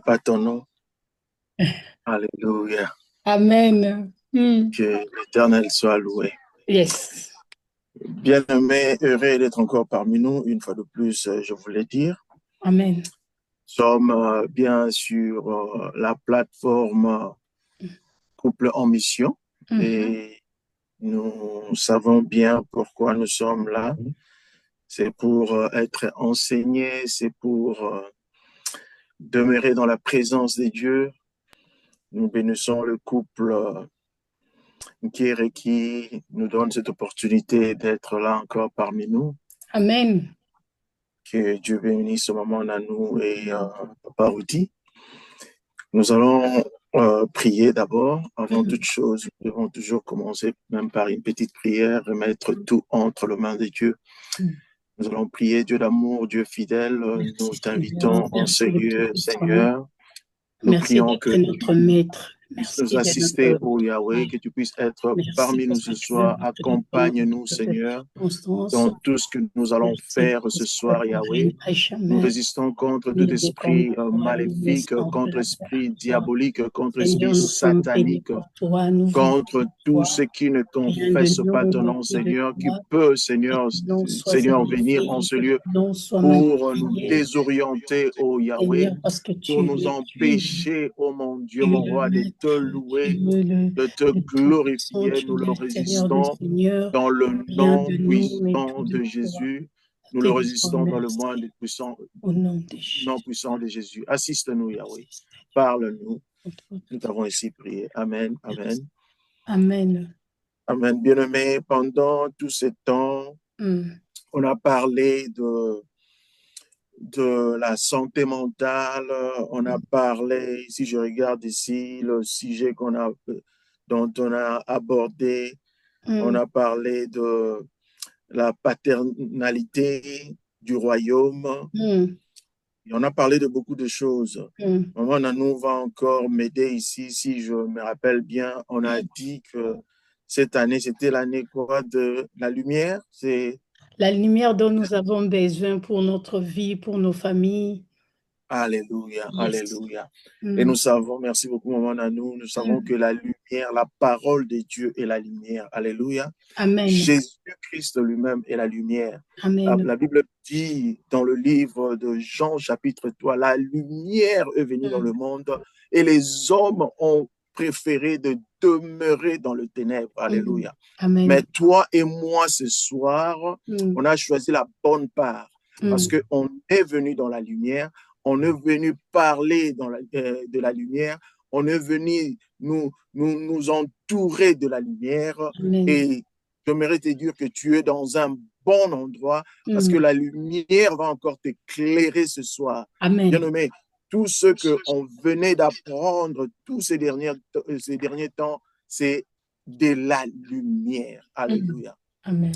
pas ton nom. Alléluia. Amen. Mm. Que l'Éternel soit loué. Yes. Bien-aimé, heureux d'être encore parmi nous. Une fois de plus, je voulais dire, Amen. nous sommes bien sur la plateforme Couple en Mission Mhm. et nous savons bien pourquoi nous sommes là. C'est pour être enseignés, c'est pour demeurer dans la présence de Dieu. Nous bénissons le couple qui nous donne cette opportunité d'être là encore parmi nous. Amen. Que Dieu bénisse ce moment à nous et Papa Rudy. Nous allons prier d'abord. Avant toute Mhm. chose, nous devons toujours commencer même par une petite prière, remettre tout entre les mains de Dieu. Mm. Nous allons prier, Dieu d'amour, Dieu fidèle. Nous Merci Seigneur. t'invitons en Merci de tout sérieux, puissant. Seigneur. Nous Merci prions d'être que notre tu maître. puisses nous Merci de assister, notre ô Yahweh, que tu puisses être merci parmi nous parce que ce tu veux soir. rentrer dans Accompagne-nous, toutes les Seigneur, circonstances. dans tout ce que nous allons Merci faire ce parce que soir, tu Yahweh. règnes à Nous jamais. résistons contre Nous tout ne dépendons esprit pour une maléfique, naissance de contre la terre esprit que toi. diabolique, contre esprit Seigneur, nous sommes bénis satanique, pour toi. Nous vivons contre pour tout toi. ce qui ne Rien de confesse pas nous ton n'est nom, que de Seigneur, qui toi. peut, Que Seigneur, ton nom soit Seigneur, venir en sanctifié, ce que lieu ton nom soit pour nous magnifié. désorienter, ô Yahweh, Seigneur, parce que pour tu nous es, empêcher, ô mon Dieu, tu es mon le roi, de te maître, tu louer, es de te le Tout-Puissant, glorifier. tu Nous es le le Seigneur des résistons Seigneurs. dans le Rien nom de nous, mais puissant tout de de toi. Jésus. Nous Nous te le disons résistons dans le merci puissant, au nom de nom Jésus. puissant de Jésus. Assiste-nous, Yahweh. Merci, Parle-nous. Seigneur. Nous t'avons ainsi prié. Amen. Merci. Amen. Amen. Amen. Bien-aimé, pendant tout ce temps, Mm. on a parlé de la santé mentale. On a parlé, si je regarde ici, le sujet dont on a abordé, on Mm. a parlé de la paternalité du royaume. Mm. Et on a parlé de beaucoup de choses. Mm. Maman Nanou va encore m'aider ici. Si je me rappelle bien, on a dit que cette année, c'était l'année quoi de la lumière. C'est La lumière dont nous avons besoin pour notre vie, pour nos familles. Alléluia, Yes. Alléluia. Et nous Mm. savons, merci beaucoup, Maman Nanou, nous savons que Mm. la lumière, la parole de Dieu est la lumière. Alléluia. Amen. Jésus-Christ lui-même est la lumière. Amen. La Bible dit dans le livre de Jean, chapitre 3, la lumière est venue dans le Mm. monde et les hommes ont préféré de demeurer dans le ténèbre. Mm. Alléluia. Mais Amen. toi et moi, ce soir, Mm. on a choisi la bonne part parce Mm. qu'on est venu dans la lumière, on est venu parler de la lumière, on est venu nous entourer de la lumière Amen. et j'aimerais te dire que tu es dans un bon endroit parce que Mm. la lumière va encore t'éclairer ce soir. Amen. Bien-aimé, tout ce qu'on venait d'apprendre tous ces derniers temps, c'est de la lumière. Mm. Alléluia. Amen.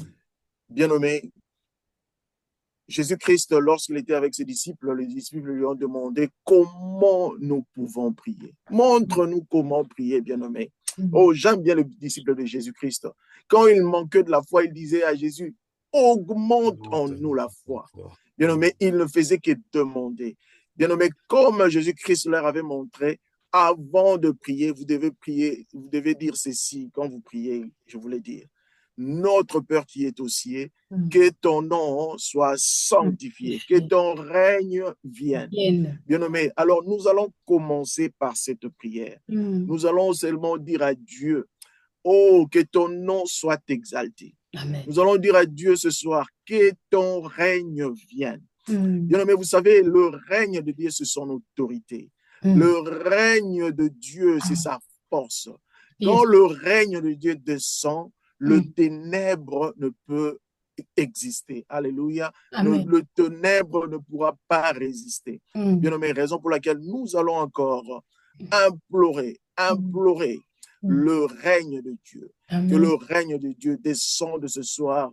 Bien-aimé, Jésus-Christ, lorsqu'il était avec ses disciples, les disciples lui ont demandé comment nous pouvons prier. Montre-nous comment prier, bien-aimé. Mm. Oh, j'aime bien le disciple de Jésus-Christ. Quand il manquait de la foi, il disait à Jésus, augmente en nous la foi. Bien-aimé, il ne faisait que demander. Bien-aimé, comme Jésus-Christ leur avait montré, avant de prier, vous devez dire ceci quand vous priez, je voulais dire. Notre Père qui est aux cieux, Mm. que ton nom soit sanctifié, que Sanctifié. ton règne vienne. Vienne. Bien-aimé, alors nous allons commencer par cette prière. Mm. Nous allons seulement dire à Dieu, oh, que ton nom soit exalté. Amen. Nous allons dire à Dieu ce soir, que ton règne vienne. Mm. Bien-aimé, vous savez, le règne de Dieu, c'est son autorité. Mm. Le règne de Dieu, c'est sa force. Quand Yes. le règne de Dieu descend, le Mm. ténèbre ne peut exister. Alléluia. Amen. Le ténèbre ne pourra pas résister. Mm. Bien aimé, raison pour laquelle nous allons encore implorer, Mm. implorer le règne de Dieu. Que le règne de Dieu descende ce soir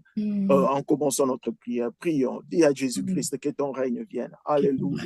en commençant notre prière. Prions. Dis à Jésus-Christ que ton règne vienne. Alléluia.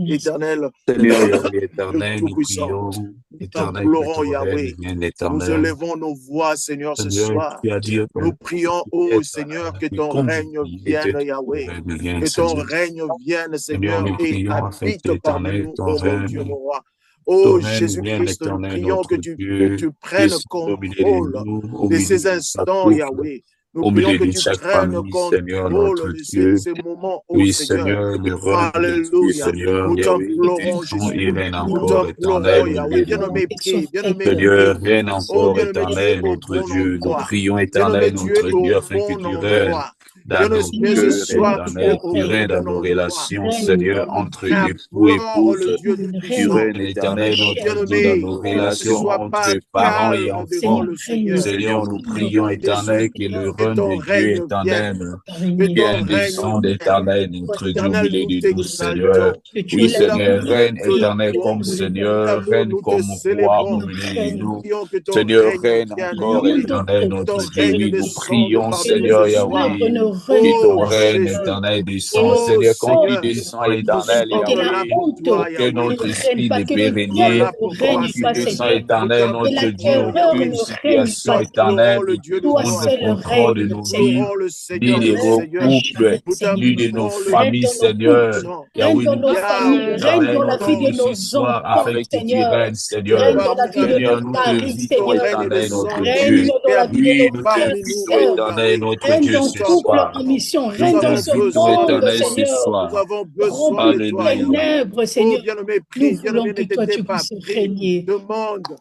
Éternel, Seigneur Yahweh éternel, nous Tout-Puissant, prions, nous éternel, que t'implorons, ton Yahweh. règne vienne, Nous éternel. élevons nos voix, Seigneur, ce Seigneur, soir. tu as dit que Nous prions, ô Seigneur, que ton règne vienne, Yahweh. Que ton règne vienne, Seigneur, nous et prions afin habite que parmi l'Éternel, nous, ton ô mon règne, Dieu, mon roi. ton Ô règne vienne, Jésus-Christ, nous l'Éternel, prions que notre tu Dieu, prennes descende au milieu de contrôle nous, au de milieu ces de chaque instants, couple, Yahweh. Nous au prions milieu que de tu chaque prennes famille, Seigneur, notre contrôle de Dieu. ces moments, ô Oui, Seigneur. Seigneur, le règne de Dieu, Alléluia. Seigneur, Nous Yahweh, t'implorons, descend et Jésus. règne Nous encore, t'implorons, éternel, au Yahweh. milieu de Bien-aimé, nous. prie. Bien-aimé, Seigneur, prie. règne Oh, encore, bien-aimé, tu es éternel, au notre bon Dieu. Nous endroit. prions, Bien-aimé, éternel, tu es notre au Dieu, afin que bon tu règnes endroit. dans nos Bien-aimé, ce cœurs, soir, tu es éternel, au tu règnes dans bon nos endroit. relations, Seigneur, entre époux, Implore le épouses. Dieu Tu Tout-Puissant. règnes, éternel, Oh, notre Dieu, dans bien-aimé, nos ne relations sois entre pas parents et calme devant enfants. le Seigneur. Seigneur, nous Nous prions, prions, Jésus, éternel, que le que règne ton de Dieu règne vienne. éternel Que ton vienne règne descendre, vienne. éternel, notre Dieu, au Éternel, milieu nous de nous, Seigneur. t'exaltons. Oui, Nous Seigneur, l'amour règne te éternel louons. comme Seigneur, L'amour, règne nous te comme roi au célébrons. milieu de Nous nous. prions que ton Seigneur, règne règne vienne, encore Yahweh. éternel, Que notre ton Dieu. règne Oui, nous descende prions, parmi nous ce Seigneur soir. Yahweh, que ton Oh règne Jésus. éternel descend. Oh Seigneur, quand il Seigneur. descend Nous éternel sommes là Yahweh, pour toi, que Yahweh. notre esprit n'est Nous pas sommes régné. là pour Quand toi, tu Seigneur. descends Nous éternel, notre Dieu, t'implorons, aucune Yahweh. Nous situation t'implorons, éternelle le ne Dieu peut de prendre le gloire. contrôle de Nous nos vies, t'implorons, le ni Seigneur de des nos Seigneurs. couples, Nous ni de nos t'implorons, le familles, Dieu Seigneur. Tout-Puissant. Yahweh, nous prions, Yahweh, éternel, notre ton Dieu, ce soir, afin que tu règnes, Seigneur. parmi Seigneur, nous, nous te que ton vivons, règne éternel, notre descende Dieu. et habite Oui, nous te parmi nous, vivons, oh éternel, Yahweh. notre Dieu, Nous ce sommes soir. prêts. Nous Nous te avons vivons, besoin de éternel, toi. ce Nous soir. avons besoin de toi, Alléluia. Yahweh. Oh, Seigneur. bien-aimé, Nous prie. Bien-aimé, voulons ne que toi, t'étais tu pas puisses pris. régner.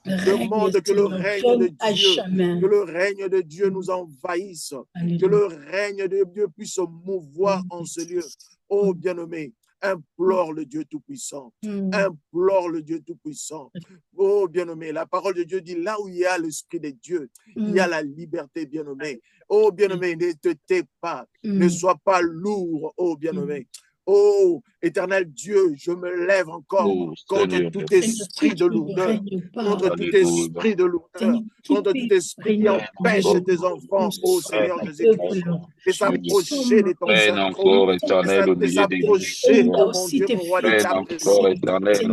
Règne, Demande que le Seigneur, règne de règne à Dieu, jamais. que le règne de Dieu nous envahisse. Que le règne de Dieu puisse se mouvoir en ce lieu. Oh, bien-aimé, implore le Dieu Tout-Puissant. Implore le Dieu Tout-Puissant. Oh, bien-aimé, la parole de Dieu dit, là où il y a l'Esprit de Dieu, il y a la liberté, bien-aimé. Oh, bien-aimé, ne te tais pas. Ne sois pas lourd, oh, bien-aimé. Oh, éternel Dieu, je me lève encore contre tout esprit de lourdeur, contre tout esprit de lourdeur, contre tout esprit qui empêche tes enfants, oh Seigneur Jésus-Christ, de s'approcher de ton Saint-Trône, de s'approcher, oh mon Dieu, mon roi, de ta présence.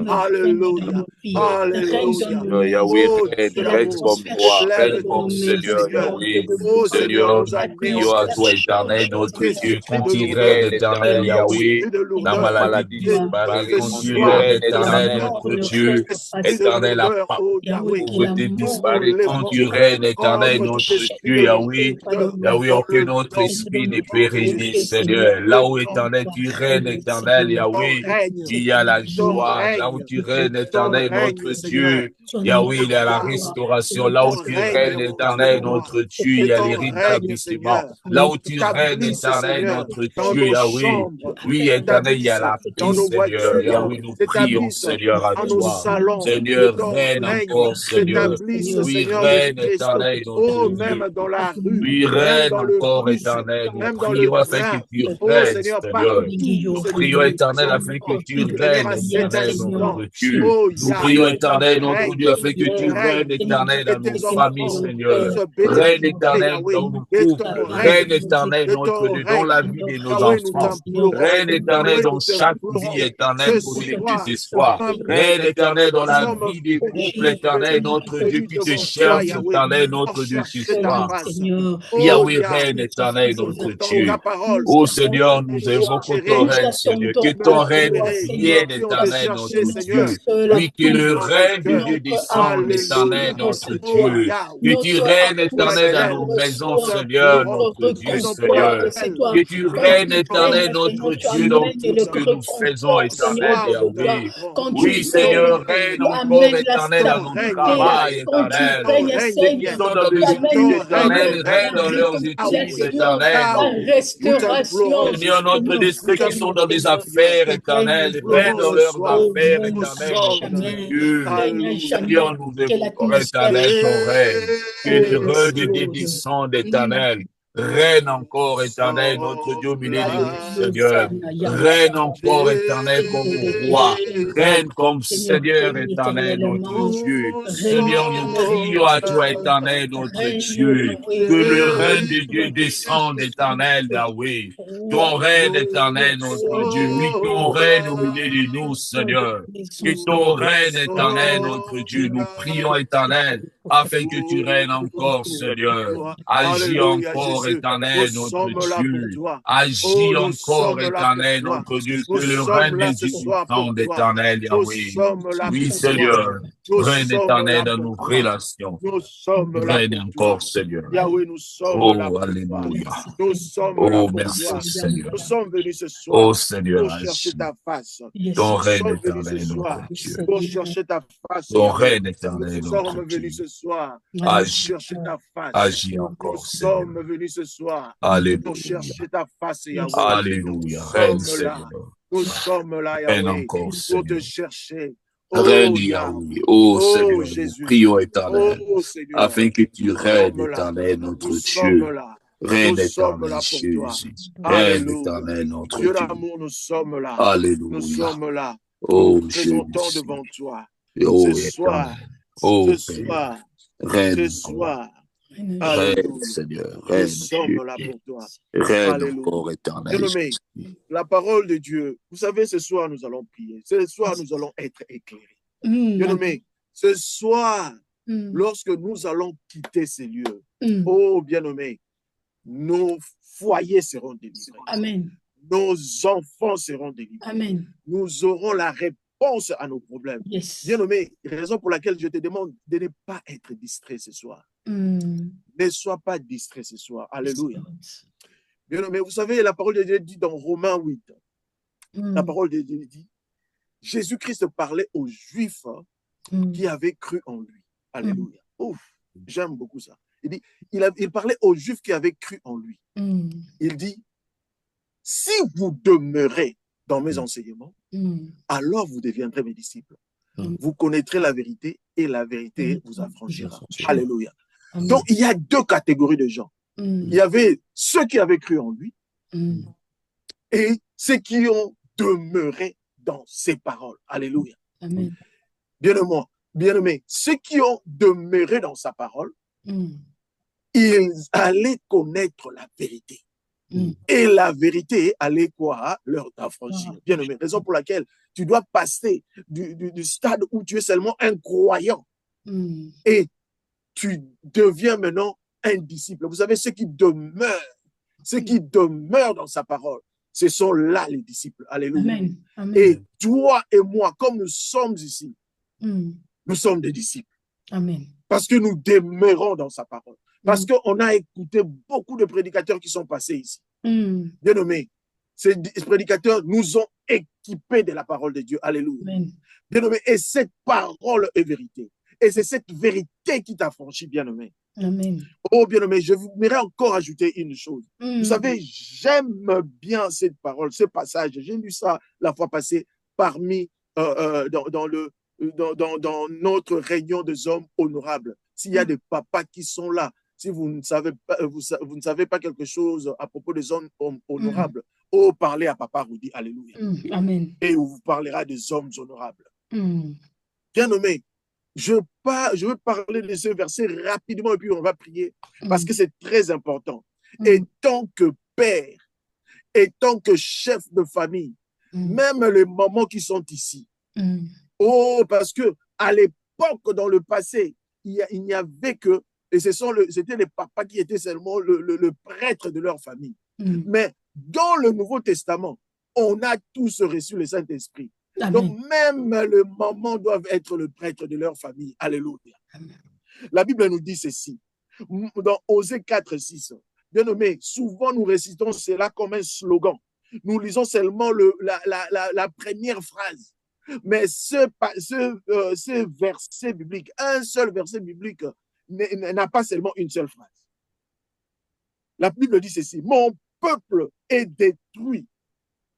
Alléluia. Alléluia. Yahweh, Oh règne, Dieu règne d'amour, comme roi, règne lève-toi, comme Seigneur, Seigneur. Yahweh. Oh Seigneur, Seigneur, nous nous prions à toi, anéantissons éternel, tout notre Dieu, esprit quand de tu lourdeur, règnes, éternel, tout Yahweh. esprit de La lourdeur. maladie disparaît Ce quand tu soir, règnes, ce éternel, matin, notre Dieu. esprit de Éternel, la lourdeur, oh Yahweh, pauvreté nous nous disparaît quand lèverons tu règnes, éternel, contre tout notre esprit Dieu, de Yahweh. lourdeur Yahweh, dans aucun le autre nom esprit n'est puissant de pérennisé, Jésus. Seigneur. Le Là où nom éternel, tu règnes, éternel, ton Yahweh. règne, Il y a la ton joie. Là où règne, tu règnes, ton éternel, notre règne, Seigneur. Dieu. Yahweh, il y a la Yahweh, restauration. que Là où ton tu règne, règnes, mon Dieu, éternel, mon roi, notre Dieu, il que y a ton les règne, rétablissements. Seigneur, Là où tu règnes, s'établisse, éternel, Seigneur, notre dans Dieu, nos Yahweh. chambres, Oui, éternel, il y a s'établisse la paix, dans nos Seigneur. voitures, Yahweh, nous prions, s'établisse Seigneur, à dans nos toi. salons, que Seigneur, ton règne règne encore, Seigneur. s'établisse, Oui, Seigneur règne Jésus-Christ, éternel, notre oh, Dieu. même dans la rue, Oui, même règne dans le encore bus, éternel. Nous même dans le prions afin que train, tu oh règnes, Seigneur, Seigneur. partout où Nous ce que prions nous éternel afin que entends, tu Seigneur, règnes à cet éternel, instant, notre Dieu. oh Nous prions Yahweh, éternel, notre Dieu, règne, afin que tu règnes règne, éternel que dans nos tes familles, enfants Seigneur. puissent Règne bénéficier, éternel Yahweh, dans nos de couples. ton Règne règne, éternel de ton dans la règne. vie de nos Yahweh, nous enfants. t'implorons. Règne éternel Yahweh, dans nous chaque vie t'implorons. éternelle Ce pour le soir, désespoir. Règne éternel dans nous la sommes vie des couples éternels, notre Dieu venus qui te devant toi, cherche Yahweh, éternel, pour notre Dieu ce chercher ta soir. face. Oh Yahweh règne Yahweh, éternel, notre dans ta Dieu. parole, Oh Seigneur, nous tu invoquons ton espérer, règne, Seigneur. Que tu peux ton règne espérer, vienne qui ont te éternel, cherché, notre Seigneur, Dieu. de Oui, que tout le ton règne de cœur. Dieu descende éternel, Alléluia. notre Oh Dieu. Que Yahweh, tu règnes pour éternel dans laquelle nos maisons, nous Seigneur, implorons, notre Dieu, raison pour Seigneur. laquelle Que tu nous règnes t'implorons. éternel, notre Ce Dieu, dans tout ce que nous faisons, éternel, soir, nous Yahweh. t'implorons. Oui, Ton Seigneur, règne règne vienne, encore éternel dans ton nos règne vienne, travails, éternel. ton règne Ceux qui vienne, sont dans des études ton règne éternelles, règne vienne. dans leurs études Yahweh, éternelles, notre Yahweh, nous t'implorons ce Seigneur, soir. notre Dieu, Nous ceux qui sont dans t'implorons, des Seigneur. affaires Nous éternelles, règne t'implorons dans ce leurs soir. affaires Nous éternelles, sommes, notre Dieu. alléluia. Seigneur, nous évoquons éternel ton règne. Que le règne de Dieu descende éternel. Règne encore, éternel, notre Dieu, au milieu de nous, Seigneur. Règne encore, éternel, comme roi. Règne comme Seigneur, éternel, notre Dieu. Seigneur, nous crions à toi, éternel, notre Dieu. Que le règne de Dieu descende, éternel, Yahweh. Ton règne, éternel, notre Dieu. Oui, ton règne au milieu de nous, Seigneur. Que ton règne, éternel, notre Dieu. Nous prions, éternel, afin que tu règnes encore, Seigneur. Agis encore, éternel, notre Dieu. Agis encore, éternel, notre Dieu. Que le règne de Dieu descende, éternel, Yahweh. Oui, Seigneur. Règne éternel dans nos relations. Nous sommes là Règne pour toi. encore, Seigneur. Yahweh, nous sommes Oh, là pour alléluia. toi. Nous sommes là Oh, pour merci, toi. Seigneur. Nous sommes venus ce soir Oh, Seigneur, pour chercher agis. ta face. Ton Nous règne sommes venus ce éternel, soir notre Dieu. pour chercher ta face. Ton Yahweh. règne éternel, Nous notre sommes Dieu. venus ce soir pour Agis. chercher ta face. Agis Nous encore, Seigneur. sommes venus ce soir pour Alléluia. chercher ta face, Yahweh. Alléluia. Nous Règne, sommes là. Seigneur. Nous sommes là, Règne Yahweh, encore, pour te Seigneur. chercher. Règne, Oh, Yahweh. Oh, Seigneur, nous Jésus. prions, éternel, Oh, Seigneur. afin que tu Nous règnes, sommes là. éternel, notre Nous Dieu. sommes là. Règne Nous sommes éternel, là pour toi. Jésus. Règne Alléluia. éternel, notre Dieu Dieu. d'amour, nous sommes là. Alléluia. Nous sommes là. Oh, Nous nous présentons Jésus. devant toi. Oh, Ce soir. éternel. Oh, Ce Père. soir. Règne Ce encore. soir. Règne, Alléluia. Seigneur. Nous Règne, sommes là Dieu. pour toi. Règne Alléluia. encore, éternel. Bien-aimé, la parole de Dieu, vous savez, ce soir, nous allons prier. Ce soir, nous allons être éclairés. Bien-aimé, ce soir, lorsque nous allons quitter ces lieux, oh bien-aimé, nos foyers seront délivrés. Amen. Nos enfants seront délivrés. Amen. Nous aurons la réponse à nos problèmes. Yes. Bien-aimé, raison pour laquelle je te demande de ne pas être distrait ce soir. Ne sois pas distrait ce soir. Alléluia. Bien-aimé, vous savez, la parole de Dieu dit dans Romains 8, la parole de Dieu dit, Jésus-Christ parlait aux Juifs qui avaient cru en lui. Alléluia. Ouf, j'aime beaucoup ça. Il dit, il parlait aux Juifs qui avaient cru en lui. Il dit, si vous demeurez dans mes enseignements, alors vous deviendrez mes disciples. Vous connaîtrez la vérité et la vérité vous affranchira. Alléluia. Donc, il y a deux catégories de gens. Il y avait ceux qui avaient cru en lui et ceux qui ont demeuré dans ses paroles. Alléluia. Amen. Bien-aimés, ceux qui ont demeuré dans sa parole, ils allaient connaître la vérité. Et la vérité allait quoi? Leur affranchir. Bien-aimé, raison pour laquelle tu dois passer du stade où tu es seulement un croyant et tu deviens maintenant un disciple. Vous savez, ceux qui demeurent dans sa parole, ce sont là les disciples. Alléluia. Amen. Amen. Et toi et moi, comme nous sommes ici, nous sommes des disciples. Amen. Parce que nous demeurons dans sa parole. Parce qu'on a écouté beaucoup de prédicateurs qui sont passés ici. Bien nommé, ces prédicateurs nous ont équipés de la parole de Dieu. Alléluia. Amen. Bien nommé, et cette parole est vérité. Et c'est cette vérité qui t'a franchi, bien nommé. Amen. Oh, bien nommé, je voudrais encore ajouter une chose. Vous savez, j'aime bien cette parole, ce passage. J'ai lu ça la fois passée parmi dans notre réunion des hommes honorables. S'il y a des papas qui sont là, si vous ne savez pas quelque chose à propos des hommes honorables, oh, parlez à Papa Rudy, alléluia. Amen. Et on vous parlera des hommes honorables. Bien nommé, je veux parler de ce verset rapidement et puis on va prier parce que c'est très important. Et tant que père, et tant que chef de famille, même les mamans qui sont ici, oh, parce que à l'époque, dans le passé, il n'y avait que, et c'était les papas qui étaient seulement le prêtre de leur famille. Mais dans le Nouveau Testament, on a tous reçu le Saint-Esprit. Donc, même les mamans doivent être le prêtre de leur famille. Alléluia. Amen. La Bible nous dit ceci. Dans Osée 4, 6. Bien nommé, souvent nous récitons cela comme un slogan. Nous lisons seulement la première phrase. Mais ce verset biblique, un seul verset biblique, n'a pas seulement une seule phrase. La Bible dit ceci. Mon peuple est détruit.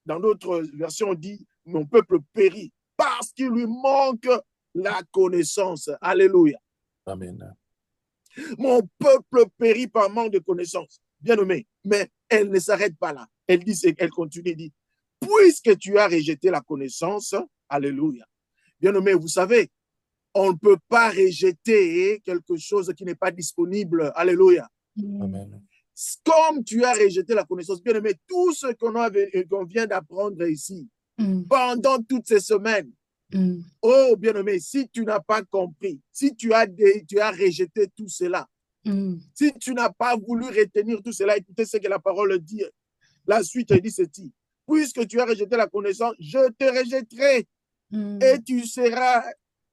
Dans d'autres versions, on dit mon peuple périt parce qu'il lui manque la connaissance. Alléluia. Amen. Mon peuple périt par manque de connaissance. Bien-aimé, mais elle ne s'arrête pas là. Elle continue, dit, puisque tu as rejeté la connaissance, alléluia. Bien-aimé, vous savez, on ne peut pas rejeter quelque chose qui n'est pas disponible. Alléluia. Amen. Comme tu as rejeté la connaissance, bien-aimé, tout ce qu'on vient d'apprendre ici, pendant toutes ces semaines, oh bien-aimé, si tu n'as pas compris, si tu as rejeté tout cela, si tu n'as pas voulu retenir tout cela, écoutez ce que la parole dit. La suite dit ceci. Puisque tu as rejeté la connaissance, je te rejetterai et tu seras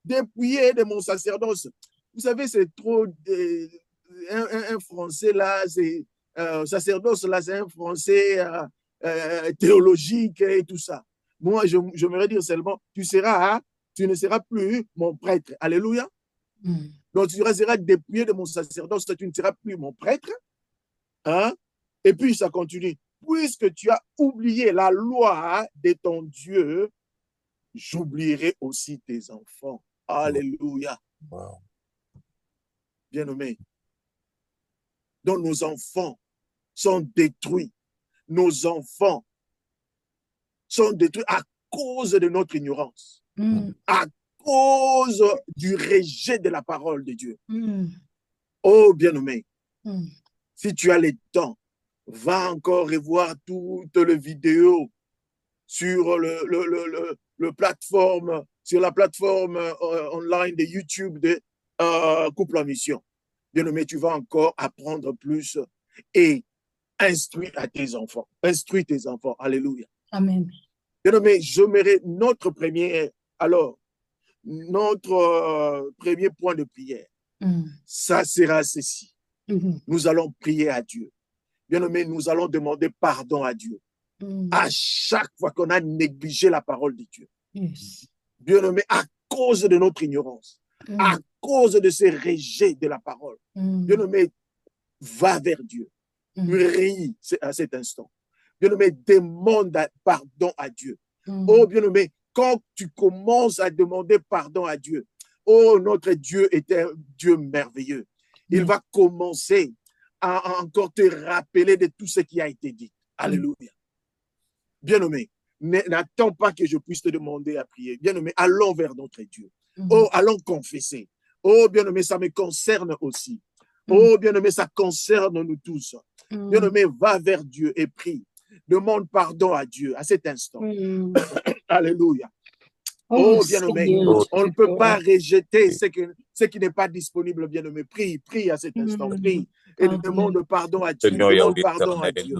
dépouillé de mon sacerdoce. Vous savez, c'est trop... un français là, c'est sacerdoce là, c'est un français théologique et tout ça. Moi, j'aimerais dire seulement, tu ne seras plus mon prêtre. Alléluia. Donc, tu seras dépouillé de mon sacerdoce, tu ne seras plus mon prêtre. Hein? Et puis, ça continue. Puisque tu as oublié la loi de ton Dieu, j'oublierai aussi tes enfants. Alléluia. Wow. Bien-aimés, dont nos enfants sont détruits. Nos enfants sont détruits à cause de notre ignorance, à cause du rejet de la parole de Dieu. Oh, bien-aimé, si tu as le temps, va encore revoir toutes les vidéos sur sur la plateforme online de YouTube de Couple en Mission. Bien-aimé, tu vas encore apprendre plus et instruire tes enfants. Instruis tes enfants. Alléluia. Amen. Bien-aimé, j'aimerais notre premier point de prière. Ça sera ceci. Nous allons prier à Dieu. Bien-aimé, nous allons demander pardon à Dieu. À chaque fois qu'on a négligé la parole de Dieu. Bien-aimé, à cause de notre ignorance, à cause de ce rejet de la parole. Bien-aimé, va vers Dieu. Prie à cet instant. Bien-aimé, demande pardon à Dieu. Oh, bien-aimé, quand tu commences à demander pardon à Dieu, oh, notre Dieu est un Dieu merveilleux. Il va commencer à encore te rappeler de tout ce qui a été dit. Alléluia. Bien-aimé, n'attends pas que je puisse te demander à prier. Bien-aimé, allons vers notre Dieu. Oh, allons confesser. Oh, bien-aimé, ça me concerne aussi. Oh, bien-aimé, ça concerne nous tous. Bien-aimé, va vers Dieu et prie. Demande pardon à Dieu à cet instant. Alléluia. Oh, bien-aimé, on ne peut pas rejeter ce qui n'est pas disponible, bien-aimé. Prie à cet instant. Prie. Et demande pardon à Dieu. Demande pardon à Dieu.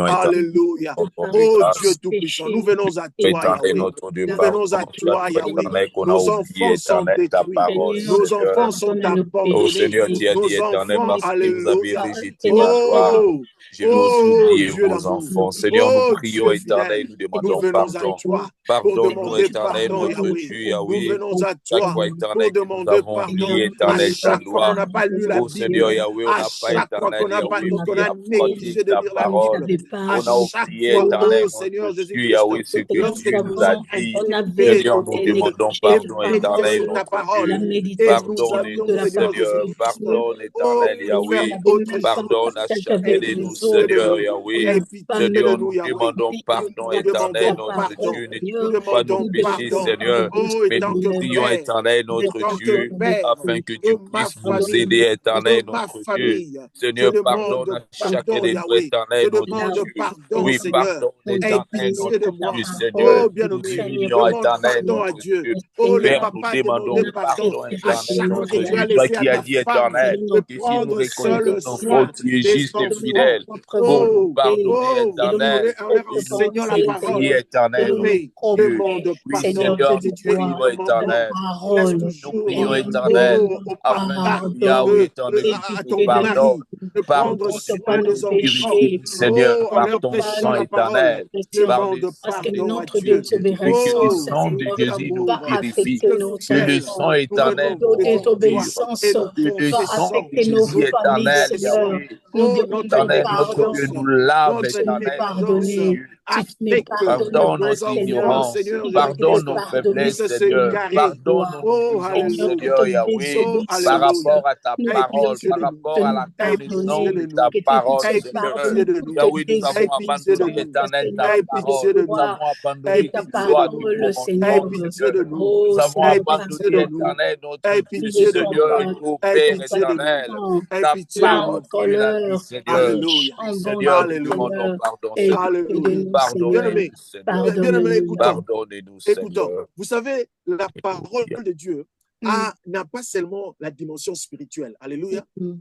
Alléluia. Oh Dieu Tout-Puissant, nous venons à toi, Yahweh. Nous venons à toi, Yahweh. Nos enfants sont détruits. Nos enfants sont abandonnés. Nos enfants, alléluia. Oh, je dois oublier Dieu vos d'amour. enfants. Seigneur, nous prions, Dieu éternel, nous fidèle. Nous demandons venons à pardon. toi pour Pardonne-nous, demander éternel, pardon, notre Yahweh. Dieu, Nous Yahweh. venons à Chaque toi fois, pour éternel, que nous demander avons pardon oublié, à éternel, ta chaque fois qu'on loi. n'a pas lu la Oh Seigneur, Bible, Yahweh, on à n'a pas, chaque fois éternel, Yahweh, qu'on a pratiqué négligé de ta lire la parole. Bible, à On a chaque oublié, fois, éternel, oh Seigneur notre Dieu, Jésus-Christ, Yahweh, ce que lorsque tu nous nous as sommes dit. instruits Seigneur, nous demandons et pardon, méditer éternel, sur ta notre parole, Dieu. et nous avions, Pardonne-nous, Seigneur Seigneur. Jésus-Christ, Pardonne, oh, éternel, pour faire Yahweh. autre Pardonne chose. à chacun de nous, Pitié de Seigneur, nous. Yahweh. Et pitié de Seigneur, nous, nous Yahweh. demandons pardon, Nous éternel, demandons notre pardon. Dieu. Ne Nous touche pas nos demandons péchés, pardon. Seigneur. Oh, Mais étant nous que prions, Père, éternel, notre étant que Dieu, Père afin que de tu ma puisses nous famille, aider, éternel, de ma notre Dieu. famille, je Seigneur, pardonne demande à chacun pardon, de nous, Yahweh. Je éternel, notre demande Dieu. pardon, Oui, Seigneur. pardonne, Aie éternel, pitié de notre moi. Dieu, Seigneur. Oh, Nous nous bien-aimé, humilions, demande éternel, pardon à notre Dieu. Dieu. Oh, le Père, nous papa demandons demandait pardon pardon, à éternel, chaque fois que notre tu Dieu. as Toi laissé à qui as ta dit, femme éternel, de que si nous prendre reconnaissons seul nos soin fautes, tu es des juste et enfants. fidèle pour nous Oh, pardonner, oh, éternel, en leur et nous enseignant la purifier, parole. éternel, notre Bien-aimé, Dieu. demande Oui, pardon. Seigneur, Si nous tu es un prions, commandement, éternel. laisse Nous toujours prions, éternel, au afin papa, que Yahweh, éternel, à nous ton pardonne. mari de prendre Pardonne et soin nous des enfants. purifie, Seigneur, Oh, en par leur ton prêchant sang la parole. éternel, par le Demande sang de pardon à Jésus, Dieu. et que le Oh, sang de Dieu Jésus nous d'amour, purifie, Dieu que le fidèle, sang nous éternel venons nous devant toi restaure, et nous que le sang confessons de Jésus nos éternel, transgressions. Yahweh, Oh, notre éternel, notre Dieu, négligence, nous lave, notre éternel, notre négligence Dieu. a fait que Pardonne nos notre enfants, ignorance, Seigneur pardonne Jésus-Christ, nos faiblesses, puissent Seigneur, s'égarer. pardonne nos Oh, négligences, alléluia. Seigneur Yahweh, Oh, par alléluia. rapport à ta Aie parole, pitié par de nous. rapport à la Aie nom de de ta nous. que tu parole, puisses Aie Seigneur. pitié pardonner de pour nous. Yahweh, tes nous avons Aie pitié de abandonné, désobéissances, nous. éternel, ta Seigneur, Aie et de pitié parole. de Nous nous. avons croire Aie abandonné ta qui pitié de soit du nous. parole, monde, Aie Seigneur. pitié Seigneur. de nous. Nous Oh avons Aie Seigneur, pitié abandonné, de pardonne. nous. éternel, notre Aie Nous vie, ne pitié de sommes nous. Seigneur, pas ô Aie Père pitié de nous. éternel. reconnaissants. Aie Ta pitié de Là nous. parole qui est la vie, encore, Seigneur. nous Alléluia. Oui, chambons, Seigneur, nous Alléluia. demandons Seigneur, pardon, et Seigneur. pitié de Alléluia. nous, Seigneur. Pardonnez-nous, Bien-aimés, Seigneur. bien-aimés, Pardonne-nous. écoutons. Pardonnez-nous, Écoutons. Seigneur. Vous savez, la parole Alléluia. de Dieu Mm, n'a pas seulement la dimension spirituelle. Alléluia. mm,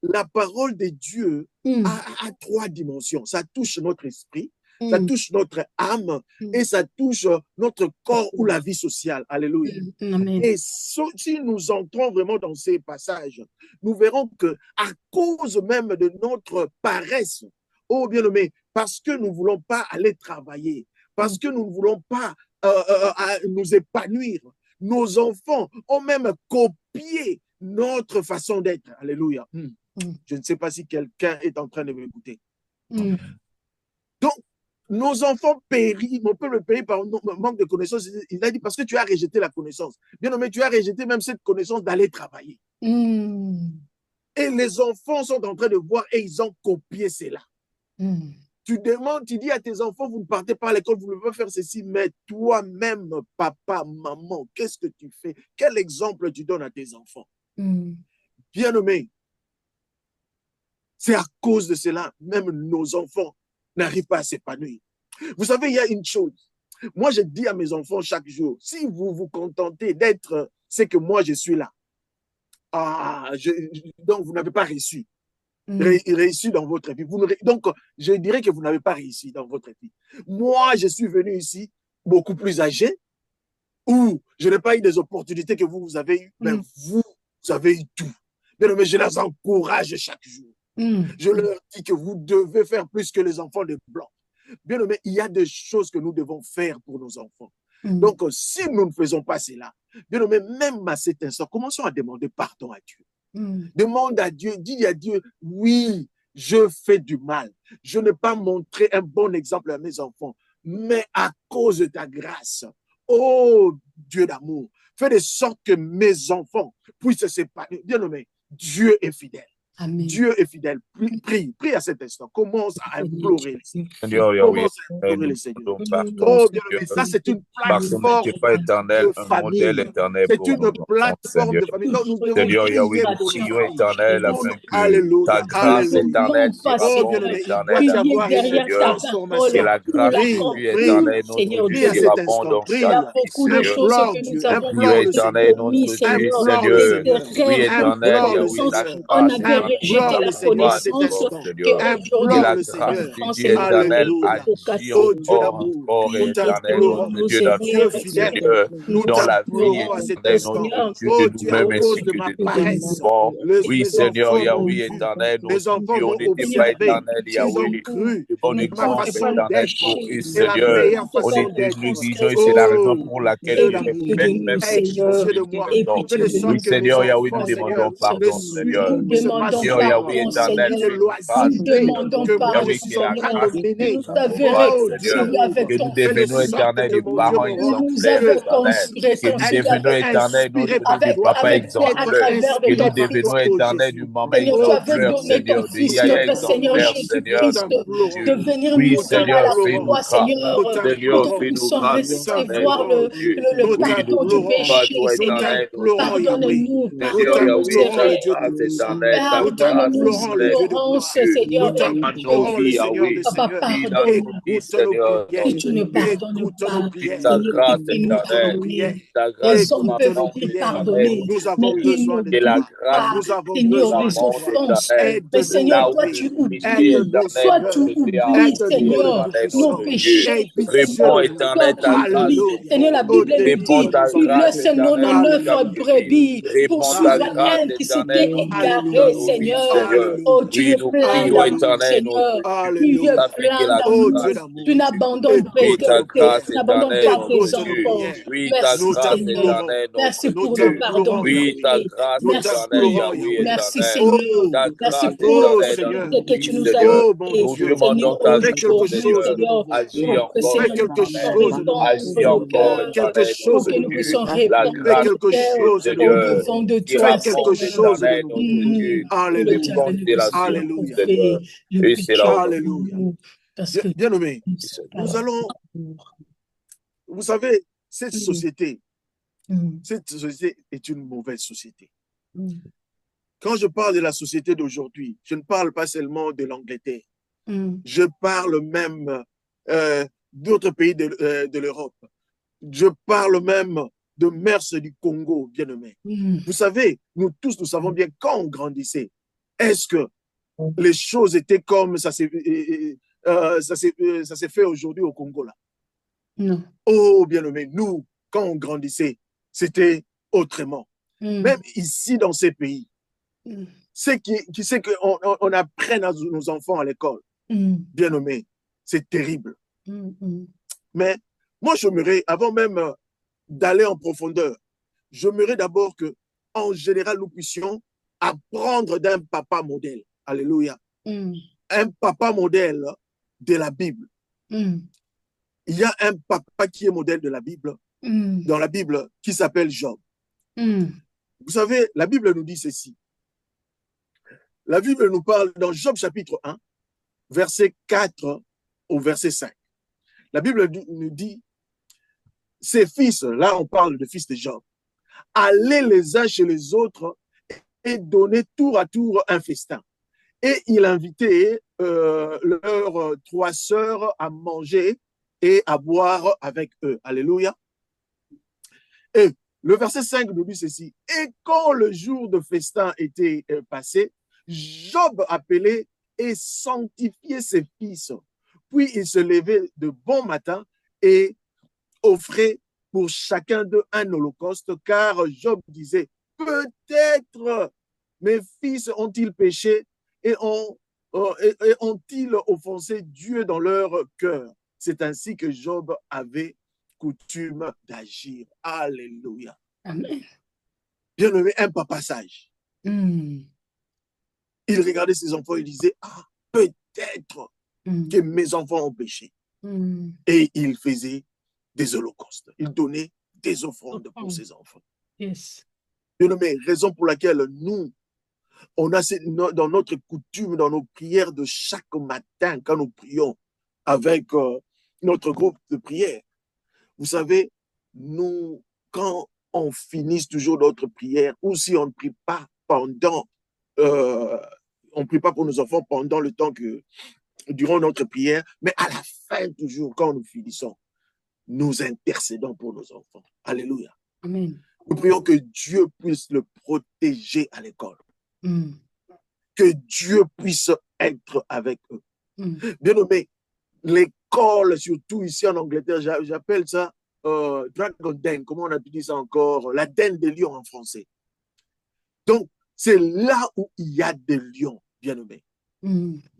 La parole de Dieu mm, a trois dimensions. Ça touche notre esprit, ça mm, touche notre âme mm, et ça touche notre corps ou la vie sociale. Alléluia. Amen. Et si nous entrons vraiment dans ces passages, nous verrons que à cause même de notre paresse, oh bien-aimé, parce que nous ne voulons pas aller travailler, parce que nous ne voulons pas nous épanouir, nos enfants ont même copié notre façon d'être. Alléluia. Je ne sais pas si quelqu'un est en train de m'écouter. Donc, nos enfants périssent, mon peuple périt par manque de connaissance. Il a dit parce que tu as rejeté la connaissance. Bien nommé, tu as rejeté même cette connaissance d'aller travailler. Et les enfants sont en train de voir et ils ont copié cela. Tu demandes, tu dis à tes enfants, vous ne partez pas à l'école, vous ne pouvez pas faire ceci, mais toi-même, papa, maman, qu'est-ce que tu fais? Quel exemple tu donnes à tes enfants? Bien nommé, c'est à cause de cela, même nos enfants n'arrivent pas à s'épanouir. Vous savez, il y a une chose. Moi, je dis à mes enfants chaque jour, si vous vous contentez d'être ce que moi je suis là, donc vous n'avez pas réussi. Réussi dans votre vie. Donc, je dirais que vous n'avez pas réussi dans votre vie. Moi, je suis venu ici beaucoup plus âgé, où je n'ai pas eu des opportunités que vous avez eues, mais vous avez eu tout. Mais je les encourage chaque jour. Je leur dis que vous devez faire plus que les enfants de blanc. Bien aimé, il y a des choses que nous devons faire pour nos enfants. Donc, si nous ne faisons pas cela, bien aimé, même à cet instant, commençons à demander pardon à Dieu. Demande à Dieu, dis à Dieu, oui, je fais du mal. Je n'ai pas montré un bon exemple à mes enfants, mais à cause de ta grâce, oh Dieu d'amour, fais de sorte que mes enfants puissent s'épanouir. Bien aimé, Dieu est fidèle. Amen. Dieu est fidèle. Prie à cet instant. Commence à implorer le Seigneur. Commence à implorer le Seigneur. Oh, bien aimé, ça c'est une plateforme éternel, de famille. C'est une plateforme de famille. Donc, nous devons prier pour nos familles. Alléluia. Ta grâce éternelle sera Oh, bon, bien aimé, il doit éternel, y avoir une transformation. et la grâce de Dieu éternel, notre Dieu sera bon dans chaque vie, Seigneur. Implore Dieu, Dieu éternel, notre Dieu, Seigneur. Oui, éternel, Yahweh, la grâce Seigneur à cet instant. Implore le Seigneur. de Dieu éternel, Alléluia. agis Oh Dieu encore, d'amour, encore nous éternel, t'implorons, notre Dieu, dans Dieu notre vie, fidèle, Seigneur, nous dans la vie t'implorons à cet éternelle, instant. notre Dieu, Oh de Dieu, à nous-mêmes cause ainsi de que ma de nos paresse, enfants. Oui, mes Seigneur, enfants m'ont Yahweh vu, éternel, mes notre enfants Dieu, on m'ont n'était pas observé, éternel, ils ont Yahweh. cru Le bon ma exemple façon éternel d'être pour eux, est la Seigneur. meilleure On façon était d'être. négligents et c'est la raison Oh pour laquelle Dieu tu les d'amour, fais même aie pitié de moi. Fais de oui, sorte que mes Seigneur, Yahweh, nous enfants, Seigneur, demandons pardon, Seigneur. ne se pas Seigneur, Yahweh suivre éternel, une fais-nous grâce, loisiveté que moi je Yahweh, suis que en la train grâce de de Dieu mener. nous accompagne, Oh Dieu Seigneur. d'amour, Que nous fais de devenons sorte éternels que des mon Dieu, parents mon roi, exemplaires, que éternels. Que nous devenons éternels, notre inspiré Dieu, par des toi, papas être exemplaires. Que nous inspiré par devenons toi, oh éternels du Jésus. maman Seigneur, tu Oh avais Dieu exemplaire, donné d'amour, ton Seigneur, de Fils, nous Yaya notre Seigneur exemplaire, t'implorons, nous Seigneur, Jésus-Christ, nom de de t'implorons, Dieu. venir Oui, nous nous donner à Seigneur, la t'implorons, fais-nous foi, grâce. Seigneur, nous pour que Seigneur, nous t'implorons, fais-nous puissions grâce, nous éternel, recevoir notre t'implorons, Dieu. le nous Oui, nous pardon du touchons t'implorons, pas à péché, toi, nous Seigneur. éternel, notre t'implorons, Dieu. Yahweh, Pardonne-nous, nous Seigneur, Yahweh, pardonne-nous, t'implorons, ta le Père. Dieu grâce tout-puissant, éternelle, ta nous grâce Pardonne-nous, t'implorons, le éternelle, Dieu de notre ignorance, gloire, Dieu. nous Seigneur, et Dans nos t'implorons, le vies, Seigneur Yahweh. des Papa, Seigneurs, Oui, dans nos pardonne. vies, écoute nos Seigneur, Si prières, tu notre ne Dieu. pardonnes écoute nos pas, Oui, prières, ta Seigneur, grâce qui peut nous écoute nos éternelle, pardonner? prières, ta grâce Les hommes nous écoute peuvent nos avance te prières, éternel, pardonner, nous notre mais avons Dieu. ils besoin de Et la n'oublient toi, grâce pas, de nous avons Dieu Seigneur, nous besoin les de avance toi, offenses. éternel. Mais aide-nous, Seigneur, Là toi, où tu Yahweh, l'iniquité oublies. aide-nous, éternelle, Toi, nous tu Seigneur, était oublies, aide-nous, accusé le Seigneur, éternel, nos Tout-Puissant, notre Dieu. péchés. aie pitié Seigneur, Réponds de nous, toi éternel qui ta grâce, oublies. alléluia, Seigneur, Seigneur. la oh Bible nous Réponds dit, ta délivre-nous il encore, grâce laisse éternelle dans 99 alléluia, captivité. brebis pour Réponds ta suivre grâce un alléluia, qui s'était éternelle, notre Dieu, dans égaré, nos alléluia, vies, Seigneur. Seigneur. Oh, alléluia, tu Oui, es nous plein prions alléluia, d'amour, éternel, Seigneur. notre Dieu, Tu es alléluia, afin que plein la oh d'amour. Dieu grâce Tu d'amour, n'abandonnes oui, écoute ta nos tu grâce prières, n'abandonnes éternelle, pas tes notre écoute nos Dieu. enfants. prières, Oui, ta Merci, nous grâce Seigneur. t'implorons, éternelle, notre Merci nous pour le Dieu. pardon t'implorons, Oui, ta Yahweh, donné. grâce nous Merci. éternelle, t'implorons, Yahweh Yahweh, Merci, éternel. Seigneur. oh, Ta Merci grâce pour oh éternelle dans Seigneur, l'opportunité notre que vie, tu nous as Seigneur. oh mon donnée. Nous Dieu, Seigneur, demandons ta fais grâce, quelque aujourd'hui, chose Seigneur. de Seigneur, nouveau, Agis pour que, encore fais Seigneur, nous quelque puissions éternel. chose de répandre Agis nouveau, le encore cœur, quelque éternel, chose pour notre de que nous nouveau, Dieu. puissions La répandre fais grâce le quelque de cœur Dieu, chose de au Seigneur, nouveau, devant de qui fais toi, quelque répond Seigneur. chose de éternel, nouveau, notre Dieu. Alléluia. Alléluia. Alléluia. Bien-aimés, nous allons, vous savez, cette société est une mauvaise société. Quand je parle de la société d'aujourd'hui, je ne parle pas seulement de l'Angleterre. Je parle même d'autres pays de l'Europe. Je parle même de Mers du Congo, bien-aimés. Vous savez, nous tous, nous savons bien, quand on grandissait, est-ce que les choses étaient comme ça s'est fait aujourd'hui au Congo, là? Non. Oh, bien-aimés, nous, quand on grandissait, c'était autrement. Même ici, dans ces pays, c'est qu'on apprenne à nos enfants à l'école. Bien-aimés, c'est terrible. Mais moi, j'aimerais, avant même d'aller en profondeur, j'aimerais d'abord que, en général, nous puissions apprendre d'un papa modèle. Alléluia. Un papa modèle de la Bible. Il y a un papa qui est modèle de la Bible, dans la Bible, qui s'appelle Job. Vous savez, la Bible nous dit ceci. La Bible nous parle dans Job chapitre 1, verset 4 au verset 5. La Bible nous dit, ses fils, là on parle de fils de Job, allaient les uns chez les autres et donnaient tour à tour un festin. Et il invitait leurs 3 sœurs à manger et à boire avec eux. Alléluia. Et le verset 5 nous dit ceci. Et quand le jour de festin était passé, Job appelait et sanctifiait ses fils. Puis il se levait de bon matin et offrait pour chacun d'eux un holocauste, car Job disait, peut-être mes fils ont-ils péché et ont-ils offensé Dieu dans leur cœur. C'est ainsi que Job avait coutume d'agir. Alléluia. Amen. Bien-aimé, un papa sage. Il regardait ses enfants et disait, ah, peut-être que mes enfants ont péché. Et il faisait des holocaustes. Il donnait des offrandes pour ses enfants. Yes. Bien-aimé, raison pour laquelle nous, on a dans notre coutume, dans nos prières de chaque matin, quand nous prions avec notre groupe de prière. Vous savez, nous, quand on finit toujours notre prière, ou si on ne prie pas pendant, on ne prie pas pour nos enfants pendant le temps que, durant notre prière, mais à la fin toujours, quand nous finissons, nous intercédons pour nos enfants. Alléluia. Amen. Nous prions que Dieu puisse le protéger à l'école. Que Dieu puisse être avec eux. Bien-aimé, l'école, surtout ici en Angleterre, j'appelle ça Dragon Den, comment on a pu dire ça encore? La den des lions en français. Donc, c'est là où il y a des lions, bien-aimés.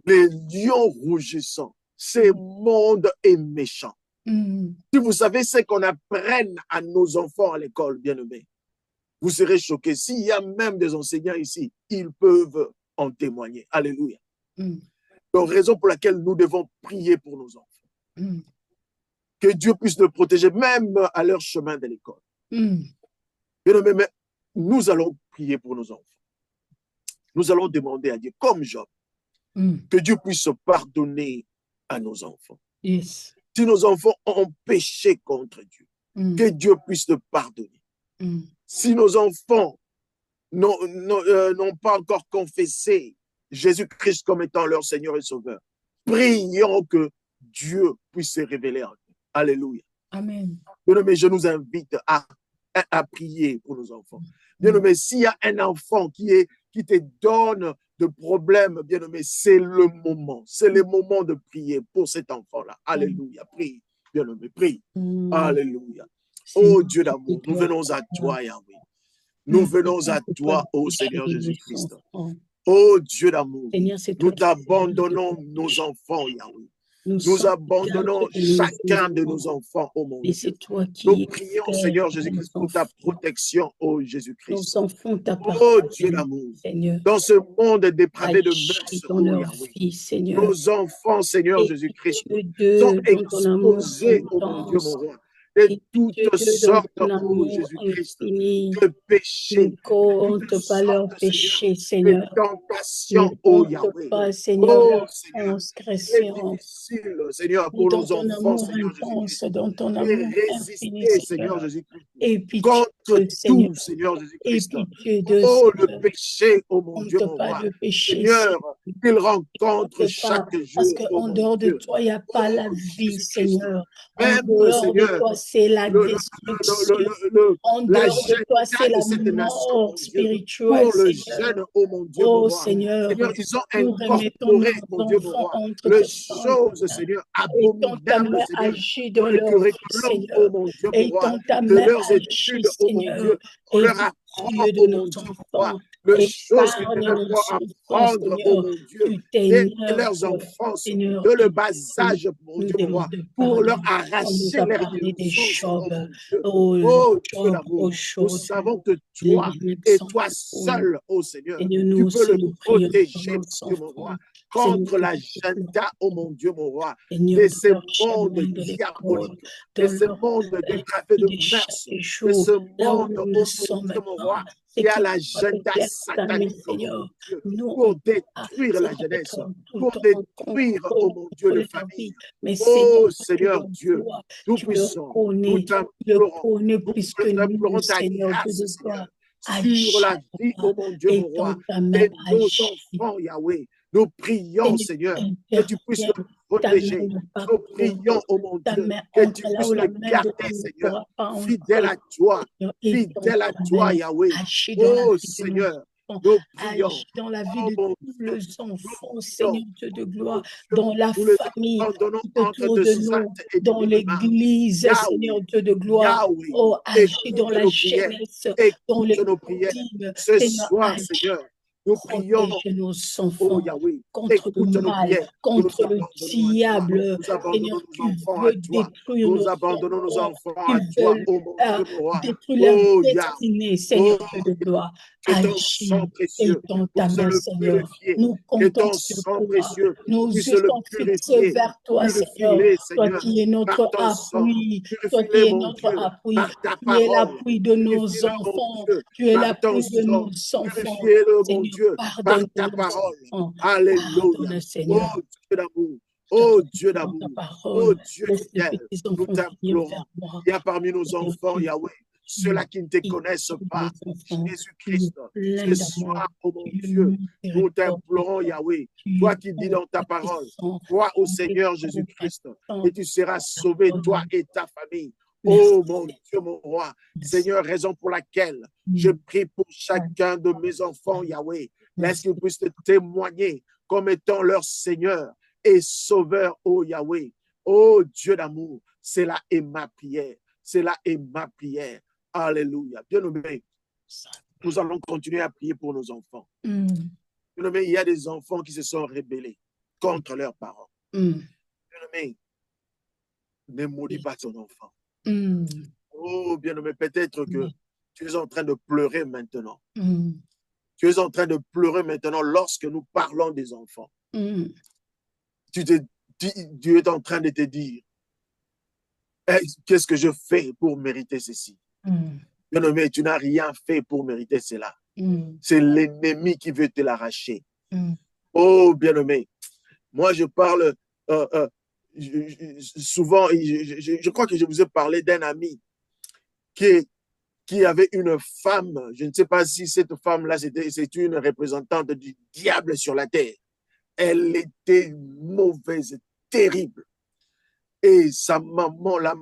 Les lions rougissants. Ce monde est méchant. Si vous savez ce qu'on apprenne à nos enfants à l'école, bien-aimés, vous serez choqués. S'il y a même des enseignants ici, ils peuvent en témoigner. Alléluia. Donc, raison pour laquelle nous devons prier pour nos enfants. Que Dieu puisse les protéger, même à leur chemin de l'école. Bien-aimés, mais nous allons prier pour nos enfants. Nous allons demander à Dieu, comme Job, que Dieu puisse pardonner à nos enfants. Yes. Si nos enfants ont péché contre Dieu, que Dieu puisse le pardonner. Si nos enfants n'ont pas encore confessé Jésus-Christ comme étant leur Seigneur et Sauveur, prions que Dieu puisse se révéler en nous. Alléluia. Amen. Bien-aimés, je nous invite à prier pour nos enfants. Bien-aimés, s'il y a un enfant qui te donne de problèmes, bien-aimés, c'est le moment. C'est le moment de prier pour cet enfant-là. Alléluia. Prie, bien-aimés, prie. Alléluia. Oh Dieu d'amour, nous venons à toi, Yahweh. Nous venons à toi, ô Seigneur Jésus-Christ. Oh Dieu d'amour, nous t'abandonnons nos enfants, Yahweh. Nous abandonnons chacun de nos enfants, ô mon Dieu. Nous prions, Seigneur Jésus-Christ, pour ta protection, ô Jésus-Christ. Oh Dieu d'amour, dans ce monde dépravé de mœurs, ô Yahweh, nos enfants, Seigneur Jésus-Christ, sont exposés, ô mon Dieu, mon roi. de toutes sortes, oh Jésus-Christ, de péchés, On de te toutes pas leur sortes, péché, de Seigneur. tentations, Ne oh compte Yahweh. pas, Seigneur, Oh leur Seigneur, c'est transgression. difficile, Seigneur, Mais pour dans nos ton enfants, amour Seigneur intense, Jésus-Christ, dans ton de amour infini, résister, Seigneur Seigneur. Jésus-Christ, Et pitié contre Seigneur. tout, Seigneur Et Jésus-Christ. pitié de Oh, le Seigneur. péché, oh mon Dieu, Compte mon pas roi. de péché, Seigneur, Seigneur. qu'il rencontre Compte chaque pas, parce jour, oh qu'en mon dehors de Dieu. toi, il n'y a pas Oh, la vie, Jésus-Christ. Seigneur. En Même, dehors de Seigneur, toi, c'est la le, destruction. En dehors de toi, c'est l'agenda de la cette nation, mort mon Dieu, spirituelle, pour le Seigneur. jeune, oh mon Dieu, mon Oh roi. Seigneur, Seigneur, ils ont nous remettons incorporé, nos mon Dieu, mon enfants roi, entre les tes mains. choses, Seigneur, Et tant ta abominables, main Seigneur, agit dans dans le leur vie, curriculum, oh Seigneur. mon Dieu, mon Et roi, tant ta de main leurs agit, études, oh mon Seigneur. Dieu. On Et leur apprend, Dieu de oh nos mon Dieu, mon roi, enfants. les choses qu'ils Épargne devaient nos pas enfants, apprendre, oh Seigneur. mon Dieu, Tu dès t'énerves, leurs enfances, Seigneur. de le Et bas âge, mon nous Dieu, mon roi, demande pour leur pardon. On nous arracher a leur parlé des innocence, oh Job. mon Dieu. Oh, Oh Dieu Job, d'amour, nous aujourd'hui, savons que les toi et sont toi pour nous. seul, oh Seigneur, Seigneur, nous tu peux aussi, le nous prions pour protéger, nos mon Dieu, mon roi, enfants. Seigneur, contre que tu te l'agenda, oh mon Dieu, mon roi, Seigneur, de dans ce leur monde chemin de l'école, diabolique, de dans ce leur monde du trafic de de chaque mœurs, de jour, ce là où monde, nous oh le mon sommes Dieu, mon roi, maintenant, qui c'est a qu'ils soient l'agenda peut-être tamés, satanique, oh mon Seigneur. Dieu, Nous, pour on pas, détruire la Seigneur, jeunesse, être tout le pour temps détruire, oh mon Dieu, contre le leur famille. vie. Mais Seigneur, Oh tu Seigneur leur Dieu, vois, tu le Tout-Puissant, nous connais, t'implorons, plus que nous nous, implorons ta Seigneur, Dieu grâce, de Seigneur, gloire. sur Agis, la vie, oh mon Dieu, et mon dans roi, ta main, de nos agis. enfants, Yahweh. Nous prions, Seigneur, Seigneur, que tu puisses interviens. le Ta main protéger. ne pas Nous couvre. prions, oh mon Ta Dieu, main que entre tu là où puisses la le main de garder, l'homme ne Seigneur, pourra pas fidèle entrer. à toi, Seigneur, et dans fidèle à ta toi, main, Yahweh. agis dans la Oh vie de nos Seigneur, enfants, nous prions. agis dans la vie Oh de mon tous Dieu, les nous enfants, prions. Seigneur Dieu de Oh mon gloire, Dieu, dans la nous les famille, abandonnons tout entre autour tes de nous, actes et dans divines mains. l'église, Yahweh, Seigneur Dieu de gloire. Yahweh, Oh, agis dans écoute la nos prières, jeunesse, dans écoute les nos prières. familles, Ce Seigneur, soir, agis. Seigneur, nous prions, Protège nos oh enfants Yahweh, contre le écoute nos mal, prières. Nous nous contre le abandonnons à toi. diable, Nous abandonnons Seigneur, nos qui enfants à veut toi. détruire nos Nous abandonnons nos enfants, enfants qui à toi, veut oh mon Dieu, mon roi. détruire leur Oh Yahweh, destinée, Seigneur oh Dieu de gloire. que ton sang Agis et précieux dans ta puisse main, le Seigneur. purifier. Nous Que comptons ton sur sang toi. précieux Nos puisse yeux le sont fixés purifier. vers toi, Seigneur. Purifie-les, Toi Seigneur, qui es par notre ton sang. appui, toi qui Purifie-les, es mon notre Dieu, appui. par ta Tu es parole. l'appui de nos Purifie-le, mon enfants. Dieu, Tu es par ton l'appui de sang. nos enfants. Purifiez-le, mon Seigneur, Dieu, par pardonne ta nos parole. enfants. Alléluia. Pardonne, Oh Seigneur. Dieu d'amour. Je te Oh prie Dieu dans ta d'amour. Oh parole. Dieu Laisse les fidèle. petits Nous enfants venir vers t'implorons. moi. Il y a parmi nos Seigneur, enfants, Yahweh, ceux-là qui ne te qui connaissent mes pas. enfants, tu es Jésus-Christ, plein ce d'amour, soir, oh mon tu es Dieu, nous t'implorons, miséricordieux, Yahweh, tu toi es qui dis bon, dans ta parole, puissant, crois au tu es Seigneur Jésus-Christ et compatissant, tu seras sauvé, toi pardonne. et ta famille. Merci, Oh mon Dieu, mon roi, merci. Seigneur, raison pour laquelle je prie pour chacun de mes enfants, Yahweh. Laisse qu'ils puissent te témoigner comme étant leur Seigneur et Sauveur, oh Yahweh. Oh Dieu d'amour, c'est là et ma prière. C'est là et ma prière. Alléluia. Bien-aimé, nous allons continuer à prier pour nos enfants. Bien-aimé, il y a des enfants qui se sont rebellés contre leurs parents. Bien-aimé, ne maudis pas ton enfant. Oh, bien-aimé, peut-être que tu es en train de pleurer maintenant. Tu es en train de pleurer maintenant lorsque nous parlons des enfants. Tu es en train de te dire, qu'est-ce que je fais pour mériter ceci? Bien-aimé, tu n'as rien fait pour mériter cela. C'est l'ennemi qui veut te l'arracher. Oh, bien-aimé, moi je parle souvent, je crois que je vous ai parlé d'un ami qui avait une femme, je ne sais pas si cette femme-là, c'est une représentante du diable sur la terre. Elle était mauvaise, terrible. Et sa maman, la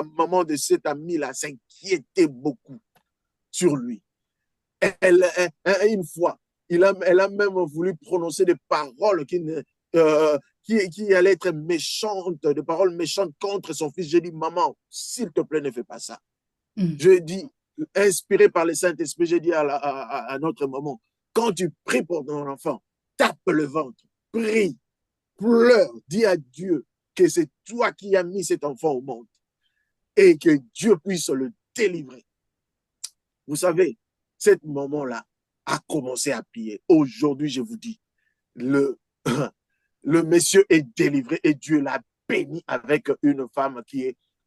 maman de cet ami-là, s'inquiétait beaucoup sur lui. Une fois, elle a même voulu prononcer des paroles qui allaient être méchantes, des paroles méchantes contre son fils. J'ai dit, maman, s'il te plaît, ne fais pas ça. Je dis, inspiré par le Saint-Esprit, j'ai dit à notre maman, quand tu pries pour ton enfant, tape le ventre, prie, pleure, dis à Dieu que c'est toi qui as mis cet enfant au monde et que Dieu puisse le délivrer. Vous savez, cet moment-là a commencé à prier. Aujourd'hui, je vous dis, le monsieur est délivré et Dieu l'a béni avec une femme qui est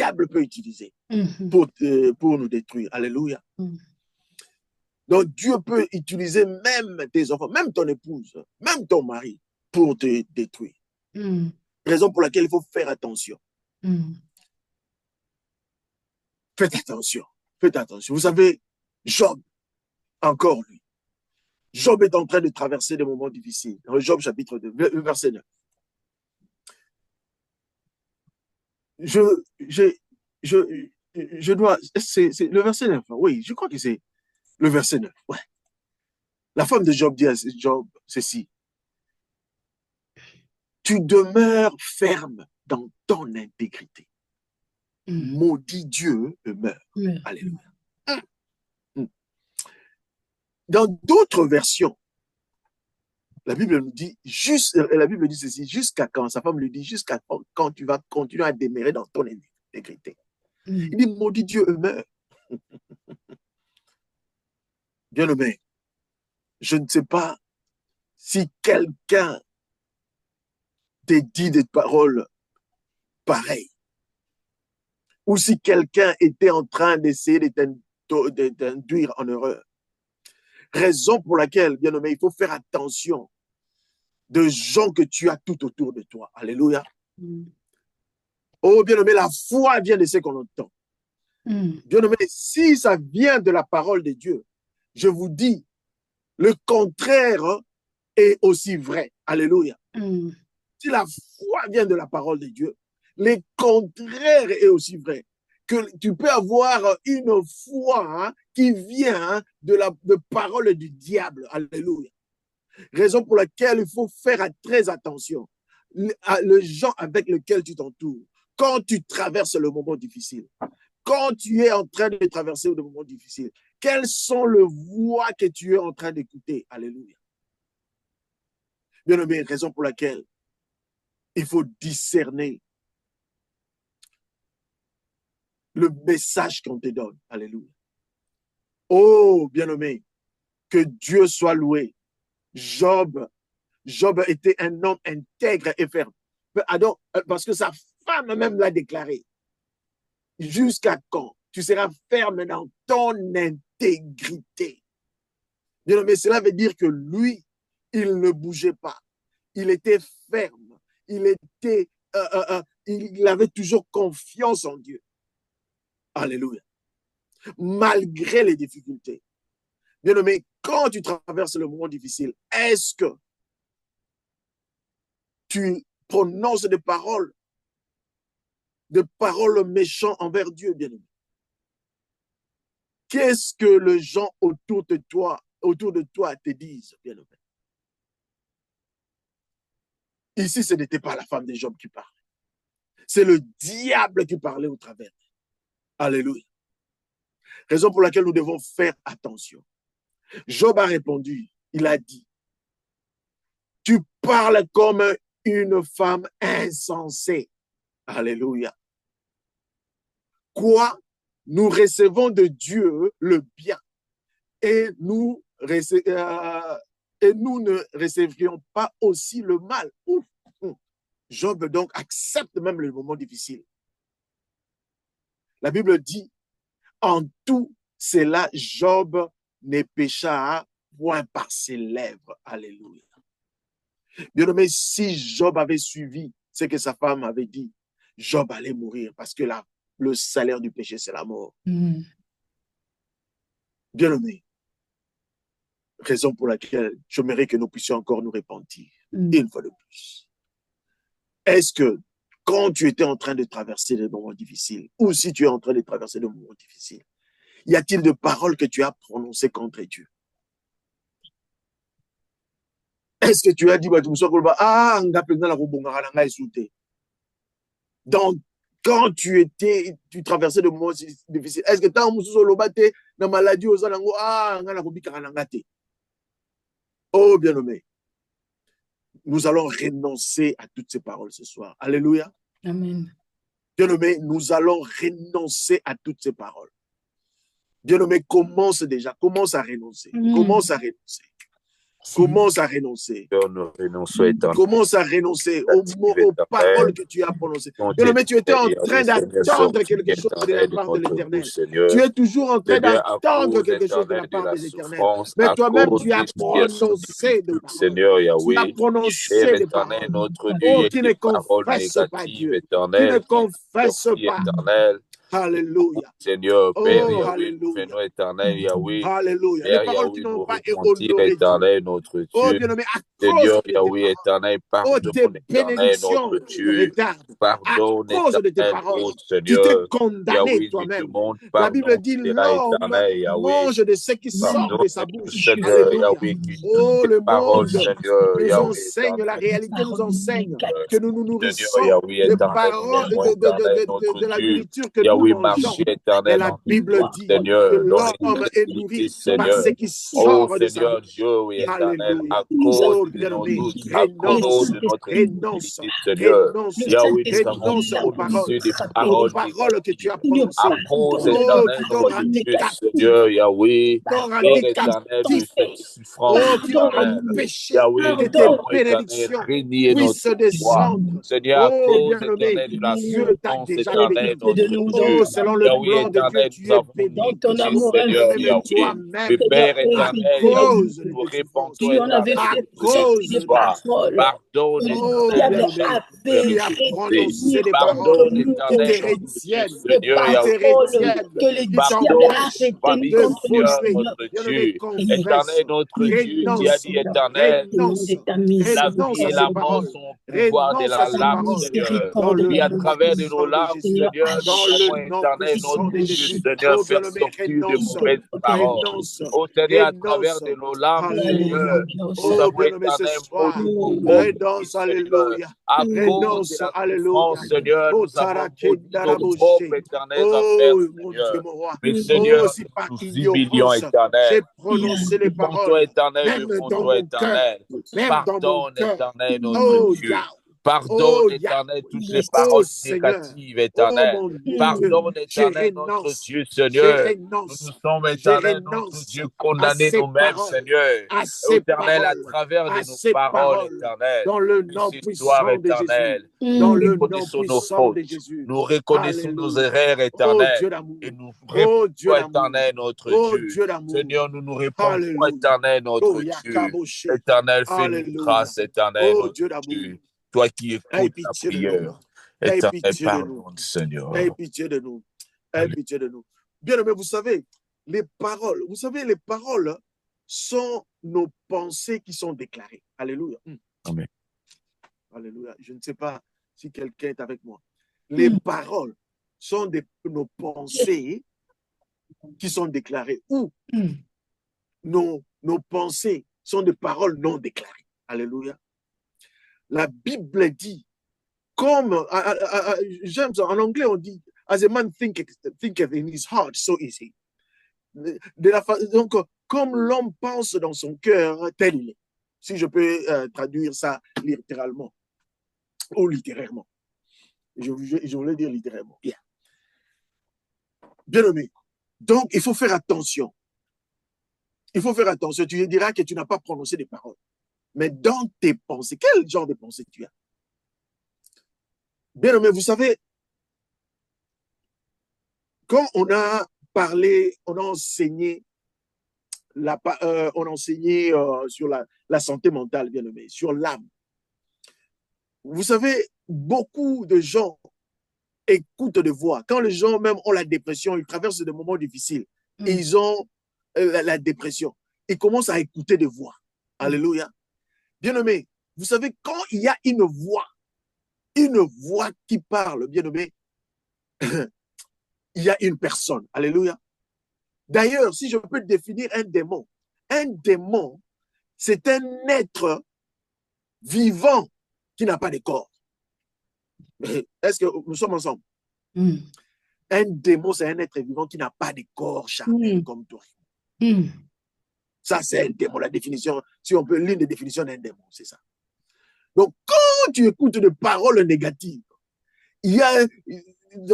diable peut utiliser Mhm. pour nous détruire. Alléluia. Mhm. Donc, Dieu peut utiliser même tes enfants, même ton épouse, même ton mari pour te détruire. Mhm. Raison pour laquelle il faut faire attention. Mhm. Faites attention. Faites attention. Vous savez, Job, encore lui. Job est en train de traverser des moments difficiles. Dans Job chapitre 2, verset 9. je dois, c'est le verset 9, oui, je crois que c'est le verset 9, ouais. La femme de Job dit à Job ceci: tu demeures ferme dans ton intégrité. Maudit Dieu meurt. Alléluia. Dans d'autres versions, la Bible nous dit, la Bible dit ceci: jusqu'à quand? Sa femme lui dit: jusqu'à quand tu vas continuer à demeurer dans ton intégrité. Il dit: maudit Dieu meurt. Bien-aimé, je ne sais pas si quelqu'un t'a dit des paroles pareilles, ou si quelqu'un était en train d'essayer de t'induire en erreur. Raison pour laquelle, bien-aimé, il faut faire attention de gens que tu as tout autour de toi. Alléluia. Oh, bien-aimé, la foi vient de ce qu'on entend. Bien-aimé, si ça vient de la parole de Dieu, je vous dis, le contraire est aussi vrai. Alléluia. Si la foi vient de la parole de Dieu, le contraire est aussi vrai. Que tu peux avoir une foi qui vient de la parole du diable. Alléluia. Raison pour laquelle il faut faire très attention. Les gens avec lesquels tu t'entoures, quand tu traverses le moment difficile, quand tu es en train de traverser le moment difficile, quelles sont les voix que tu es en train d'écouter? Alléluia. Bien aimé, raison pour laquelle il faut discerner le message qu'on te donne. Alléluia. Oh, bien-aimé, que Dieu soit loué. Job était un homme intègre et ferme. Parce que sa femme même l'a déclaré. Jusqu'à quand tu seras ferme dans ton intégrité? Bien-aimé, cela veut dire que lui, il ne bougeait pas. Il était ferme. Il avait toujours confiance en Dieu. Alléluia. Malgré les difficultés. Bien-aimé, quand tu traverses le moment difficile, est-ce que tu prononces des paroles méchantes envers Dieu, bien-aimé? Qu'est-ce que les gens autour de toi te disent, bien-aimé? Ici, ce n'était pas la femme de Job qui parlait. C'est le diable qui parlait au travers. Alléluia. Raison pour laquelle nous devons faire attention. Job a répondu, il a dit: tu parles comme une femme insensée. Alléluia. Quoi? Nous recevons de Dieu le bien et nous ne recevrions pas aussi le mal. Ouf. Job donc accepte même le moment difficile. La Bible dit: en tout cela, Job ne pécha point par ses lèvres. Alléluia. Bien-aimé, si Job avait suivi ce que sa femme avait dit, Job allait mourir parce que le salaire du péché, c'est la mort. Bien-aimé, raison pour laquelle j'aimerais que nous puissions encore nous repentir une fois de plus. Est-ce que quand tu étais en train de traverser des moments difficiles, ou si tu es en train de traverser des moments difficiles, y a-t-il de paroles que tu as prononcées contre Dieu? Est-ce que tu as dit, donc, quand tu traversais des moments difficiles, est-ce que tu as na maladie aux alango, oh bien-aimé, nous allons renoncer à toutes ces paroles ce soir. Alléluia. Amen. Bien-aimé, nous allons renoncer à toutes ces paroles. Bien-aimé, commence à renoncer. Commence à renoncer. Commence à renoncer. Commence à renoncer aux paroles que tu as prononcées. Bien-aimé, tu étais en train d'attendre quelque chose de la part de l'Éternel. Tu es toujours en train d'attendre quelque chose de la part des Éternels. Mais toi-même, tu as prononcé des paroles. Tu as prononcé des paroles. Oh, qui ne confesse pas Dieu. Qui ne confesse pas. Alléluia. Seigneur, Père Oh, Yahweh, alléluia. prénom éternel, Yahweh, Alléluia. Les Père paroles qui Yahweh, n'ont nous pas repentir, honoré Dieu. éternel, notre Oh, Dieu. bien-aimé, à cause Seigneur de tes Yahweh, paroles. éternel, Oh, pardonne, tes éternel, bénédictions notre te Dieu. retardent. À Pardonne, cause de tes éternel, paroles, ô tu t'es Seigneur. condamné Yahweh, je toi-même. demande La Bible pardon, dit, tu diras, l'homme éternel, Yahweh. mange de ce qui sort de sa Pardonne-nous, bouche. Seigneur, Alléluia. Yahweh, que toutes Oh, tes le paroles, monde Seigneur, nous Yahweh, enseigne, la éternel. réalité nous enseigne que nous nous Seigneur nourrissons Yahweh, des éternel, nous paroles, aimons éternel, de notre la Dieu. nourriture que nous Yahweh, mangeons. marcher Mais éternel la dans tes Bible voies, dit que Seigneur, dans l'homme est l'intégrité, nourri par Seigneur. ce qui Oh sort de sa Seigneur bouche. Dieu, oui, éternel, Alléluia. à cause Oh, de nos bien-aimé, doutes, à cause renonce, de notre renonce, difficulté, Seigneur. renonce, Yahweh, nous avons renonce aux paroles, prononcé des aux paroles paroles que tu as négatives. À prononcées. cause, Oh, éternel, qui t'ont notre rendu Dieu, captif, Seigneur, Yahweh, t'ont rendu Père éternel, de captif. cette souffrance Oh, qui ont éternelle. empêché Yahweh, que nous tes avons éternel bénédictions régné notre puissent foi. descendre. Seigneur, à Oh, cause bien-aimé, éternel de la Dieu t'a souffrance déjà éternelle, béni. notre Oh, Dieu. selon le Yahweh plan de Dieu, éternel, nous tu es avons béni. ton négligé, amour Oh, Seigneur bien-aimé, Yahweh. infini, Le toi-même, Seigneur, Père à éternel, hérité Yahweh, cause de nous de nous tes souffrances, repentons si on avait éternel à fait de notre passer cause des de histoire. paroles Pardonne Oh, qui éternel avaient nos bien-aimé, erreurs tu as averti, répétées. prononcé venir des contre paroles Pardonne nous qui te éternel aujourd'hui, notre Dieu, retiennent, des Seigneur qui te Yahweh. paroles retiennent, que les qui diables Pardonne, t'empêchent avaient tenus de Famille, contre nous, Seigneur, voler. Seigneur. notre Bien-aimé, Dieu. Seigneur, confesse, Éternel, notre Dieu, tu as renonce, dit, Seigneur, éternel, renonce, demandez ta la vie renonce à et ces la miséricorde, mort paroles, sont au pouvoir de renonce à la ces ta langue, paroles Seigneur. dans miséricorde, le Et à nom travers de nos puissant de larmes, Jésus, Seigneur, Seigneur, nous dans le pouvons, agis, nom éternel, puissant notre de Dieu, Jésus. Seigneur, Oh faire bien-aimé, sortir de renonce, mauvaises paroles. renonce, Ô Seigneur, à travers renonce. de nos larmes, Alléluia. Seigneur, nous Oh avons, bien-aimé, ce éternel, mot soir, de provoquer, renonce, Seigneur. alléluia. À cause de Renonce, la alléluia. souffrance, Seigneur, Oh nous avons maudit nos Tarakendaraboché. propres éternelles affaires, Oh mon Dieu, Seigneur. mon roi. Mais Oh, Seigneur, si par nous humilions, ignorance, éternel. j'ai prononcé les Devant toi, paroles, éternel, même devant dans toi, mon cœur, éternel. même dans mon Pardonne, cœur. éternel, notre Oh Dieu. Yahweh. Pardonne, Oh éternel, Yahweh. toutes les Oh paroles Seigneur. négatives, Oh éternel. mon Dieu. Pardonne, Je éternel, notre renonce. Dieu, Je Seigneur. Nous renonce. nous sommes, Je éternel, notre renonce Dieu, à condamnés ces nous-mêmes, paroles, Seigneur. à ces Éternel, à paroles, travers de à nos ces paroles, paroles, éternel. dans le Que nom ce soir, puissant de Jésus, éternel, nous dans le nom reconnaissons nos puissant de fautes. Jésus. Nous reconnaissons nos Alléluia. erreurs, Oh éternel. Dieu Et d'amour. nous Oh Dieu répondons, d'amour. éternel, notre Oh Dieu. Dieu d'amour. Seigneur, nous nous répondons, Alléluia. éternel, Oh notre Dieu. Yakaboshe. Éternel, fais-nous Alléluia. grâce, éternel, Oh notre Dieu d'amour. Dieu. Toi qui Aie écoutes la pitié de nous. prière. Aie Éternel, pitié de nous. pardonne, Aie Seigneur. pitié de nous. Aie Alléluia. pitié de nous. Bien aimé, vous savez, les paroles sont nos pensées qui sont déclarées. Alléluia. Amen. Alléluia. Je ne sais pas si quelqu'un est avec moi. Les paroles sont nos pensées qui sont déclarées ou nos pensées sont des paroles non déclarées. Alléluia. La Bible dit, comme, j'aime ça, en anglais on dit, as a man thinketh in his heart, so is he. Donc, comme l'homme pense dans son cœur, tel il est. Si je peux traduire ça littéralement ou littérairement. Je voulais dire littéralement. Bien. Bien aimé. Donc, il faut faire attention. Il faut faire attention. Tu diras que tu n'as pas prononcé des paroles. Mais dans tes pensées, quel genre de pensée tu as? Bien aimé, vous savez, quand on a parlé, on a enseigné sur la santé mentale, bien aimé, sur l'âme. Vous savez, beaucoup de gens écoutent des voix. Quand les gens même ont la dépression, ils traversent des moments difficiles, et ils ont la dépression. Ils commencent à écouter des voix. Alléluia. Bien-aimé, vous savez, quand il y a une voix qui parle, bien-aimé, il y a une personne. Alléluia. D'ailleurs, si je peux définir un démon, c'est un être vivant qui n'a pas de corps. Est-ce que nous sommes ensemble? Un démon, c'est un être vivant qui n'a pas de corps charnel comme toi. Ça, c'est un démon. La définition, si on peut, l'une des définitions d'un démon, c'est ça. Donc, quand tu écoutes des paroles négatives, il y a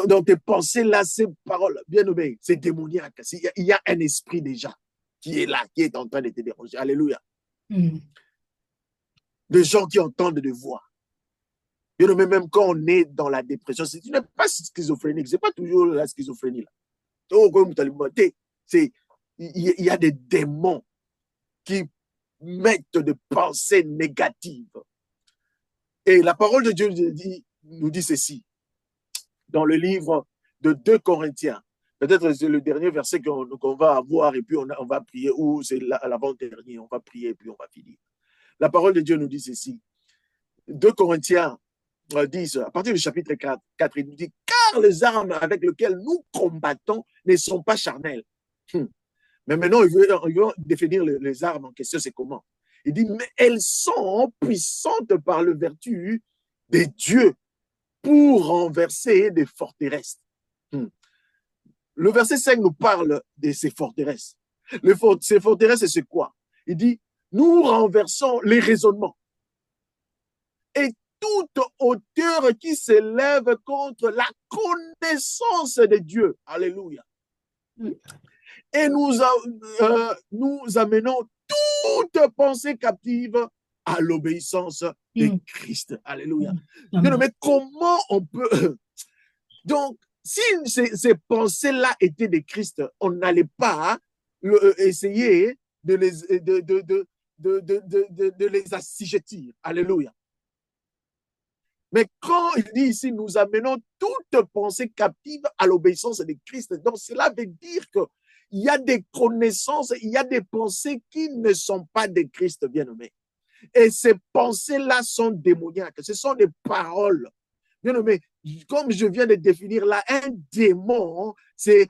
dans tes pensées là, ces paroles, bien nommées, c'est démoniaque. Il y a un esprit déjà qui est là, qui est en train de te déranger. Alléluia. Des gens qui entendent des voix. Bien nommé, même quand on est dans la dépression, tu n'es pas schizophrénique, c'est pas toujours la schizophrénie là. Il y a des démons qui mettent des pensées négatives. Et la parole de Dieu nous dit ceci. Dans le livre de 2 Corinthiens. Peut-être c'est le dernier verset qu'on va avoir et puis on va prier, ou c'est l'avant-dernier, on va prier et puis on va finir. La parole de Dieu nous dit ceci. 2 Corinthiens 10, à partir du chapitre 4, il nous dit « Car les armes avec lesquelles nous combattons ne sont pas charnelles. » Mais maintenant, il veut définir les armes en question, c'est comment? Il dit « Mais elles sont puissantes par la vertu des dieux pour renverser des forteresses. » Le verset 5 nous parle de ces forteresses. Ces forteresses, c'est quoi? Il dit « Nous renversons les raisonnements et toute hauteur qui s'élève contre la connaissance de Dieu. » Alléluia. Et nous amenons toute pensée captive à l'obéissance de Christ. Alléluia. Mais comment on peut... Donc, si ces pensées-là étaient de Christ, on n'allait pas essayer de les assujettir. Alléluia. Mais quand il dit ici, nous amenons toute pensée captive à l'obéissance de Christ, donc cela veut dire qu'il y a des connaissances, il y a des pensées qui ne sont pas de Christ, bien-aimé. Et ces pensées-là sont démoniaques, ce sont des paroles. Bien-aimé, comme je viens de définir là, un démon, c'est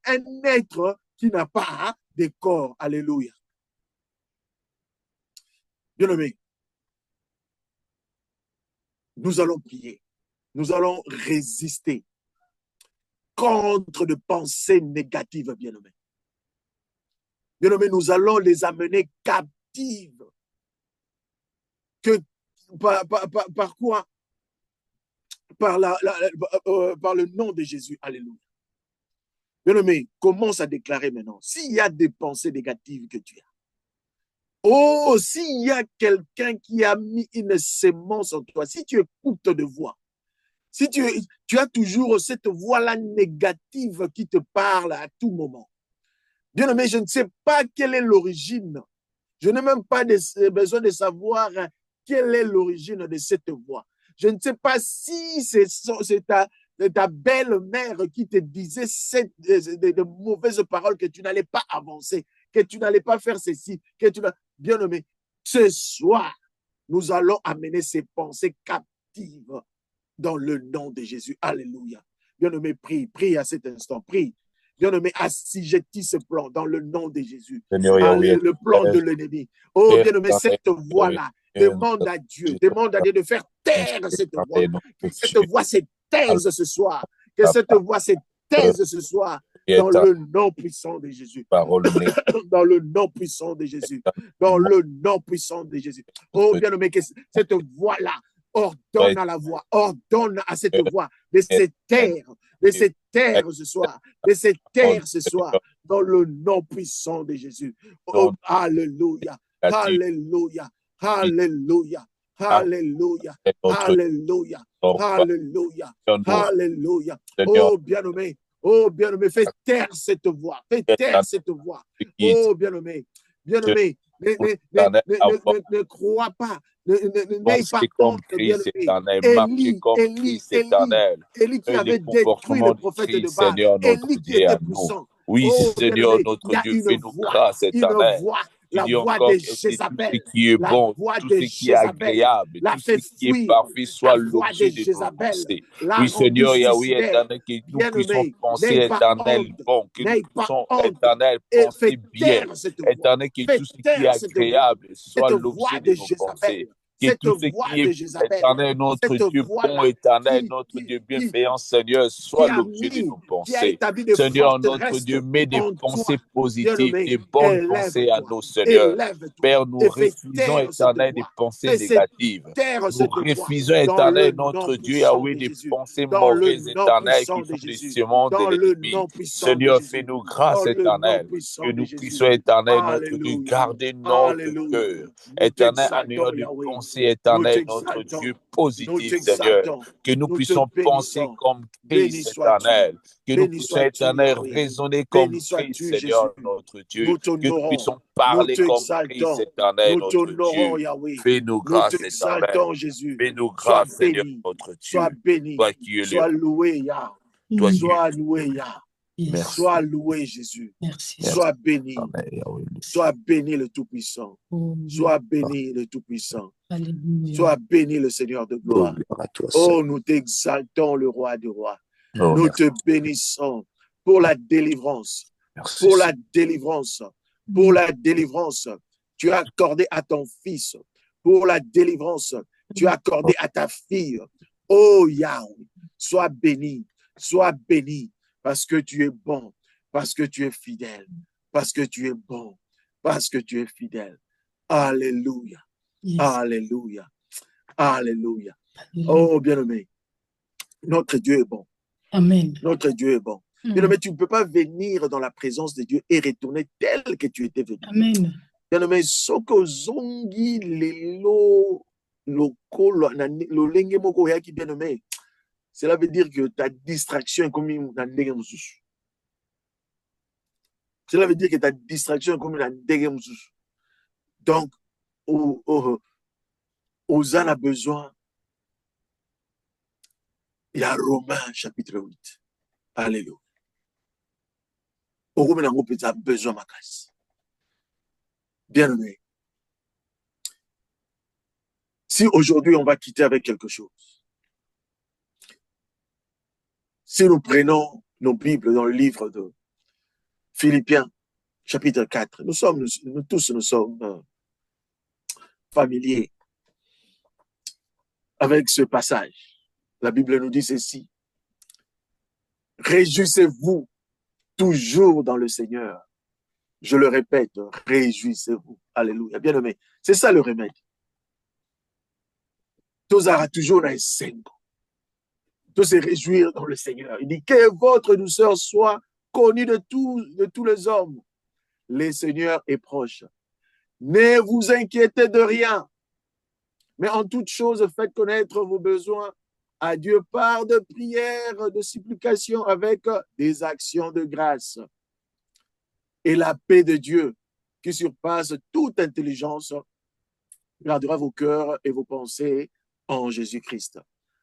un être qui n'a pas de corps. Alléluia. Bien-aimé, nous allons prier. Nous allons résister contre de pensées négatives, bien-aimés. Bien-aimés, nous allons les amener captives. Par quoi? Par le nom de Jésus. Alléluia. Bien-aimé, commence à déclarer maintenant. S'il y a des pensées négatives que tu as, oh, s'il y a quelqu'un qui a mis une sémence en toi, si tu écoutes de voix, si tu as toujours cette voix-là négative qui te parle à tout moment. Bien-aimé, je ne sais pas quelle est l'origine. Je n'ai même pas besoin de savoir quelle est l'origine de cette voix. Je ne sais pas si c'est ta belle-mère qui te disait de mauvaises paroles, que tu n'allais pas avancer, que tu n'allais pas faire ceci, que tu n'as... Bien-aimé, ce soir, nous allons amener ces pensées captives dans le nom de Jésus. Alléluia. Bien-aimé, prie à cet instant, prie. Bien-aimé, assujettis ce plan dans le nom de Jésus. Le plan de l'ennemi. Oh, bien-aimé, cette voix-là, demande à Dieu de faire taire cette voix. Que cette voix se taise ce soir. Que cette voix se taise ce soir. Dans le nom puissant de Jésus. Dans le nom puissant de Jésus. Dans le nom puissant de Jésus. Oh, bien-aimé, que cette voix-là ordonne à la voix, ordonne à cette voix de se taire ce soir, de se taire ce soir, dans le nom puissant de Jésus. Oh, alléluia, alléluia, alléluia, alléluia, alléluia, alléluia, alléluia. Oh, bien-aimé, fais taire cette voix, fais taire cette voix. Oh, bien-aimé, bien-aimé, ne crois pas, n'aie pas honte, bien-aimé. Élie qui avait détruit le prophète de Baal, Élie qui était puissant. Oui, Oh, Seigneur, notre Dieu, fais-nous grâce éternelle. La voix de Jézabel, tout ce qui est bon, tout ce qui est agréable, tout ce qui est parfait soit l'objet de nos pensées. Oui, Seigneur Yahweh éternel, que nous puissions penser éternel bon, que nous puissions éternel penser bien, éternel, que tout ce qui est agréable soit l'objet de nos pensées. Que tout ce qui est éternel, notre Dieu bon, éternel, notre Dieu bienfaisant, Seigneur, soit l'objet de nos pensées. Seigneur, notre Dieu, mets des pensées positives, des bonnes pensées à nos Seigneur. Père, nous refusons, éternel, des pensées négatives. Nous refusons, éternel, notre Dieu, Yahweh, des pensées mauvaises, éternel, qui sont des sémences de l'ennemi. Seigneur, fais-nous grâce, éternel, que nous puissions, éternel, notre Dieu, garder notre cœur. Éternel, amenons des pensées éternel, notre Dieu positif, Seigneur, que nous puissions penser comme Christ éternel, que nous puissions éternel raisonner comme Christ, Seigneur, notre Dieu, que nous puissions parler comme Christ éternel, notre Dieu. Fais-nous grâce éternelle, fais-nous grâce, Seigneur, notre Dieu. Sois béni, sois loué, Yah. Toi qui es Sois loué, Yah. Yes. Sois loué, Jésus. Merci. Sois béni. Amen, Yahweh. Sois béni le Tout-Puissant. Oh, Sois béni le Tout-Puissant. alléluia. Sois béni le Seigneur de gloire. Gloire à toi, Oh, Seigneur. nous t'exaltons, le roi des rois. Oh, Nous merci. te bénissons pour la délivrance. Merci, Pour la Seigneur. délivrance. Pour la délivrance. Tu as accordé à ton fils. Pour la délivrance. Tu as accordé à ta fille. Oh, Yahweh, sois béni. Sois béni parce que tu es bon. Parce que tu es fidèle. Parce que tu es bon. Parce que tu es fidèle. Alléluia. Yes. Alléluia. Alléluia. Alléluia. Oh, bien-aimé, notre Dieu est bon. Amen. Notre Dieu est bon. Bien-aimé, tu ne peux pas venir dans la présence de Dieu et retourner tel que tu étais venu. Amen. Bien-aimé, soko zongi lelo loko lolenge moko yaki, bien-aimé, cela veut dire que ta distraction est comme une ndenge mususu. Cela veut dire que ta distraction est comme une ndenge mususu. Donc, Ozan a besoin. Il y a Romains chapitre 8. Alléluia. Romains a besoin de ma casse. Bien-aimé, si aujourd'hui on va quitter avec quelque chose, si nous prenons nos Bibles dans le livre de Philippiens, chapitre 4, nous tous sommes familiers avec ce passage. La Bible nous dit ceci: réjouissez-vous toujours dans le Seigneur. Je le répète, réjouissez-vous. Alléluia. Bien-aimé, c'est ça le remède. Tous aura toujours un sengo. Tous se réjouir dans le Seigneur. Il dit que votre douceur soit connue de tous les hommes. Le Seigneur est proche. Ne vous inquiétez de rien, mais en toute chose, faites connaître vos besoins à Dieu par de prières, de supplications avec des actions de grâce. Et la paix de Dieu, qui surpasse toute intelligence, gardera vos cœurs et vos pensées en Jésus-Christ.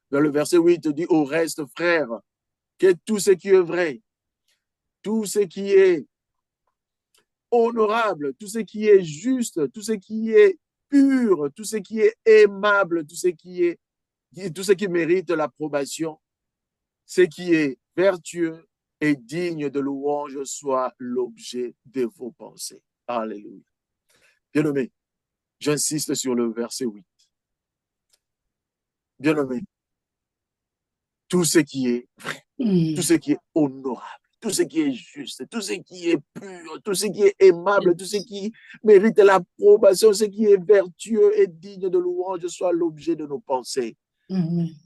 Dans le verset 8, dit: au reste, frères, que tout ce qui est vrai, tout ce qui est honorable, tout ce qui est juste, tout ce qui est pur, tout ce qui est aimable, tout ce qui mérite l'approbation, ce qui est vertueux et digne de louange soit l'objet de vos pensées. Alléluia. Bien-aimé, j'insiste sur le verset 8. Bien-aimé, tout ce qui est vrai, tout ce qui est honorable, tout ce qui est juste, tout ce qui est pur, tout ce qui est aimable, tout ce qui mérite l'approbation, ce qui est vertueux et digne de louange soit l'objet de nos pensées.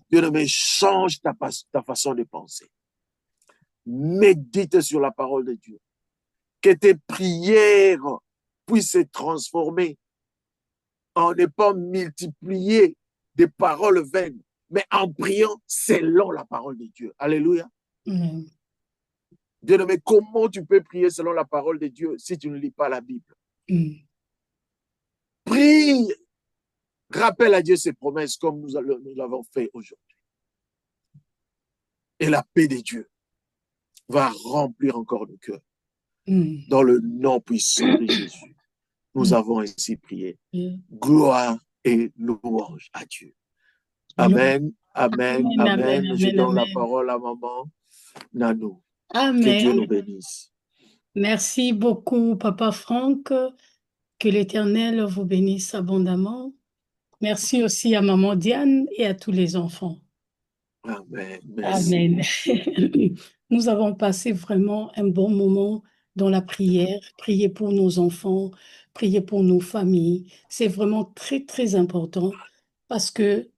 Bien-aimé, change ta façon de penser. Médite sur la parole de Dieu. Que tes prières puissent se transformer en ne pas multiplier des paroles vaines, mais en priant selon la parole de Dieu. Alléluia. Bien-aimé, comment tu peux prier selon la parole de Dieu si tu ne lis pas la Bible? Prie, rappelle à Dieu ses promesses comme nous l'avons fait aujourd'hui. Et la paix de Dieu va remplir encore nos cœurs. Dans le nom puissant de Jésus, nous avons ainsi prié. Gloire et louange à Dieu. Amen, amen, amen. Je donne la parole à maman Nanou. Amen. Que Dieu nous bénisse. Merci beaucoup, Papa Franck. Que l'Éternel vous bénisse abondamment. Merci aussi à maman Diane et à tous les enfants. Amen. Merci. Amen. Nous avons passé vraiment un bon moment dans la prière, prier pour nos enfants, prier pour nos familles. C'est vraiment très, très important parce que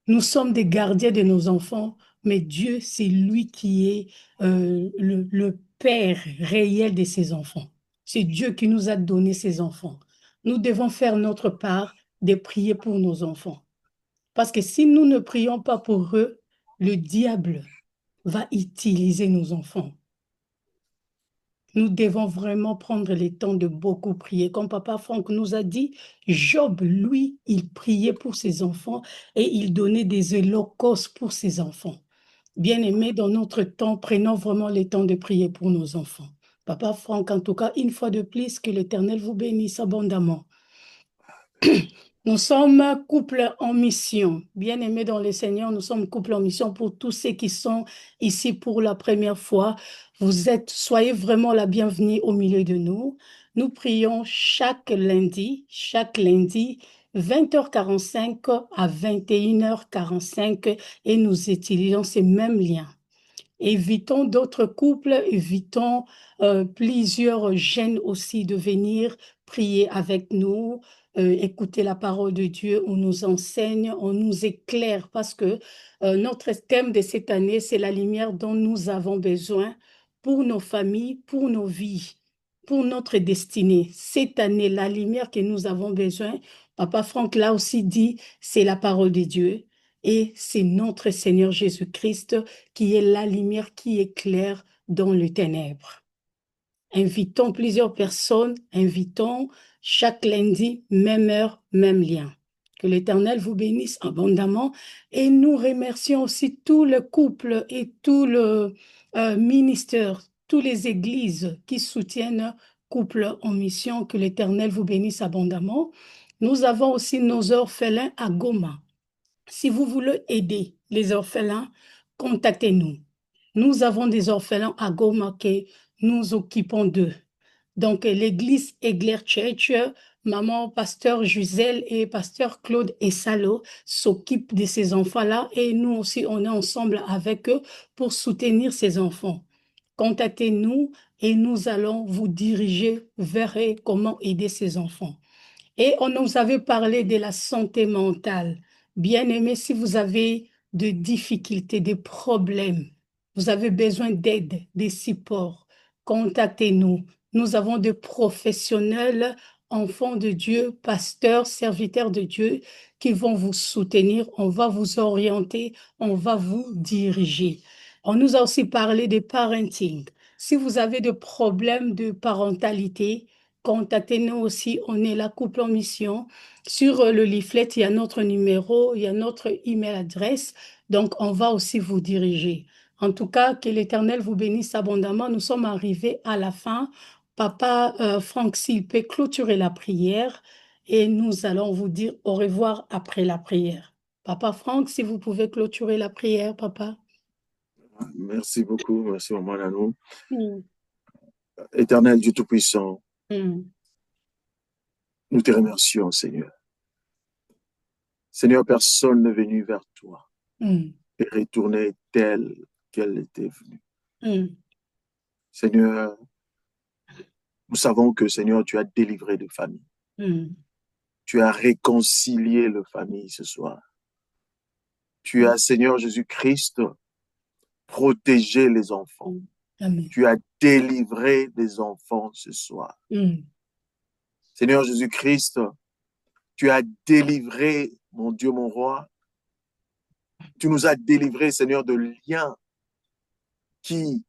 nous sommes des gardiens de nos enfants, mais Dieu, c'est lui qui est le Père réel de ses enfants. C'est Dieu qui nous a donné ses enfants. Nous devons faire notre part de prier pour nos enfants. Parce que si nous ne prions pas pour eux, le diable va utiliser nos enfants. Nous devons vraiment prendre le temps de beaucoup prier. Comme Papa Franck nous a dit, Job, lui, il priait pour ses enfants et il donnait des holocaustes pour ses enfants. Bien-aimés, dans notre temps, prenons vraiment le temps de prier pour nos enfants. Papa Franck, en tout cas, une fois de plus, que l'Éternel vous bénisse abondamment. Nous sommes couple en mission. Bien-aimés dans le Seigneur, nous sommes couple en mission pour tous ceux qui sont ici pour la première fois. Soyez vraiment la bienvenue au milieu de nous. Nous prions chaque lundi, 20h45 à 21h45 et nous utilisons ces mêmes liens. Évitons d'autres couples, évitons plusieurs jeunes aussi de venir prier avec nous, écouter la parole de Dieu, on nous enseigne, on nous éclaire, parce que notre thème de cette année, c'est la lumière dont nous avons besoin pour nos familles, pour nos vies, pour notre destinée. Cette année, la lumière que nous avons besoin, Papa Franck l'a aussi dit, c'est la parole de Dieu et c'est notre Seigneur Jésus-Christ qui est la lumière qui éclaire dans les ténèbres. Invitons plusieurs personnes, invitons chaque lundi, même heure, même lien. Que l'Éternel vous bénisse abondamment et nous remercions aussi tout le couple et tout le ministère, toutes les églises qui soutiennent couple en mission. Que l'Éternel vous bénisse abondamment. Nous avons aussi nos orphelins à Goma. Si vous voulez aider les orphelins, contactez-nous. Nous avons des orphelins à Goma que nous occupons d'eux. Donc, l'église Egler Church, maman, pasteur Gisèle et pasteur Claude Essalo s'occupent de ces enfants-là et nous aussi, on est ensemble avec eux pour soutenir ces enfants. Contactez-nous et nous allons vous diriger vers comment aider ces enfants. Et on nous avait parlé de la santé mentale. Bien-aimés, si vous avez des difficultés, des problèmes, vous avez besoin d'aide, des supports, contactez-nous. Nous avons des professionnels, enfants de Dieu, pasteurs, serviteurs de Dieu qui vont vous soutenir. On va vous orienter, on va vous diriger. On nous a aussi parlé de parenting. Si vous avez des problèmes de parentalité, contactez-nous aussi, on est la couple en mission. Sur le leaflet, il y a notre numéro, il y a notre email adresse, donc on va aussi vous diriger. En tout cas, que l'Éternel vous bénisse abondamment. Nous sommes arrivés à la fin. Papa Franck, s'il peut clôturer la prière et nous allons vous dire au revoir après la prière. Papa Franck, si vous pouvez clôturer la prière, papa. Merci beaucoup, merci Maman Nanou. Éternel Dieu Tout-Puissant, nous te remercions, Seigneur. Seigneur, personne n'est venu vers toi et retourné telle qu'elle était venue. Seigneur, nous savons que, Seigneur, tu as délivré de familles. Tu as réconcilié les familles ce soir. Tu as, Seigneur Jésus-Christ, protégé les enfants. Amen. Tu as délivré des enfants ce soir. Seigneur Jésus-Christ, tu as délivré, mon Dieu, mon roi. Tu nous as délivré, Seigneur, de liens qui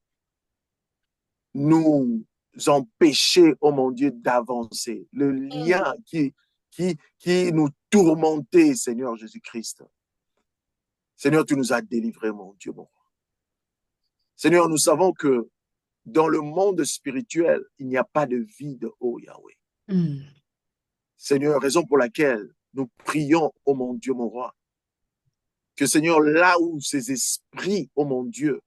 nous empêchaient, oh mon Dieu, d'avancer. Le lien qui nous tourmentait, Seigneur Jésus-Christ. Seigneur, tu nous as délivrés, mon Dieu, mon roi. Seigneur, nous savons que dans le monde spirituel, il n'y a pas de vide, oh Yahweh. Seigneur, raison pour laquelle nous prions, oh mon Dieu, mon roi, que Seigneur, là où ces esprits, oh mon Dieu,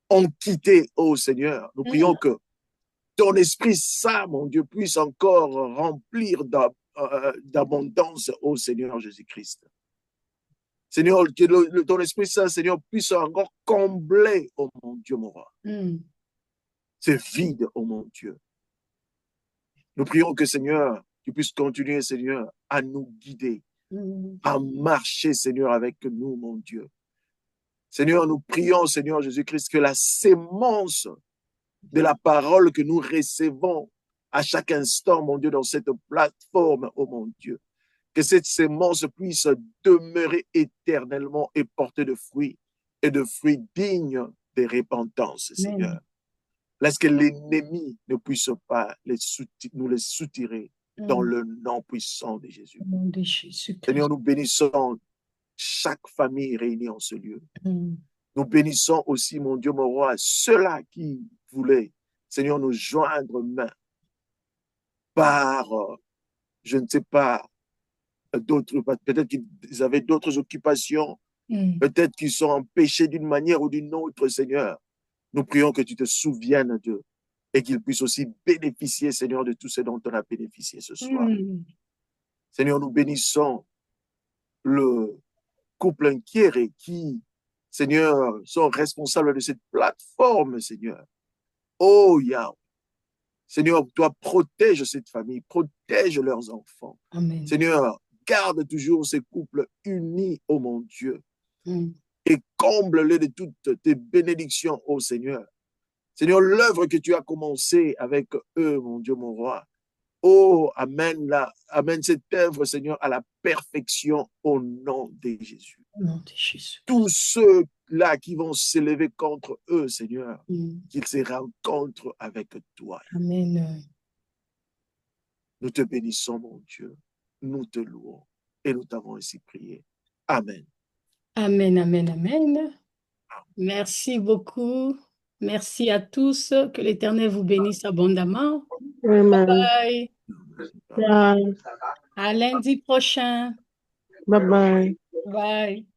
ont quitté, oh Seigneur, nous prions que ton Esprit Saint, mon Dieu, puisse encore remplir d'abondance, oh Seigneur Jésus-Christ. Seigneur, que ton Esprit Saint, Seigneur, puisse encore combler, oh mon Dieu, mon roi. C'est vide, oh mon Dieu. Nous prions que, Seigneur, tu puisses continuer, Seigneur, à nous guider, à marcher, Seigneur, avec nous, mon Dieu. Seigneur, nous prions, Seigneur Jésus-Christ, que la sémence de la parole que nous recevons à chaque instant, mon Dieu, dans cette plateforme, oh mon Dieu, que cette sémence puisse demeurer éternellement et porter de fruits, et de fruits dignes de repentance, Seigneur. Laisse que l'ennemi ne puisse pas nous les soutirer dans le nom puissant de Jésus. Seigneur, nous bénissons chaque famille réunie en ce lieu. Nous bénissons aussi, mon Dieu, mon roi, ceux-là qui voulaient, Seigneur, nous joindre main par, je ne sais pas, d'autres, peut-être qu'ils avaient d'autres occupations, peut-être qu'ils sont empêchés d'une manière ou d'une autre, Seigneur. Nous prions que tu te souviennes d'eux et qu'ils puissent aussi bénéficier, Seigneur, de tout ce dont on a bénéficié ce soir. Seigneur, nous bénissons le couple inquiet qui, Seigneur, sont responsables de cette plateforme, Seigneur. Oh, Yahweh. Seigneur, toi, protège cette famille, protège leurs enfants. Amen. Seigneur, garde toujours ces couples unis, oh mon Dieu, et comble-les de toutes tes bénédictions, oh Seigneur. Seigneur, l'œuvre que tu as commencée avec eux, mon Dieu, mon roi, oh, amène cette œuvre, Seigneur, à la perfection au nom de Jésus. Au nom de Jésus. Tous ceux-là qui vont s'élever contre eux, Seigneur, qu'ils se rencontrent avec toi. Amen. Nous te bénissons, mon Dieu. Nous te louons et nous t'avons ainsi prié. Amen. Amen, amen, amen. Merci beaucoup. Merci à tous. Que l'Éternel vous bénisse abondamment. Amen. Bye. Bye. À lundi prochain. Bye bye. Bye.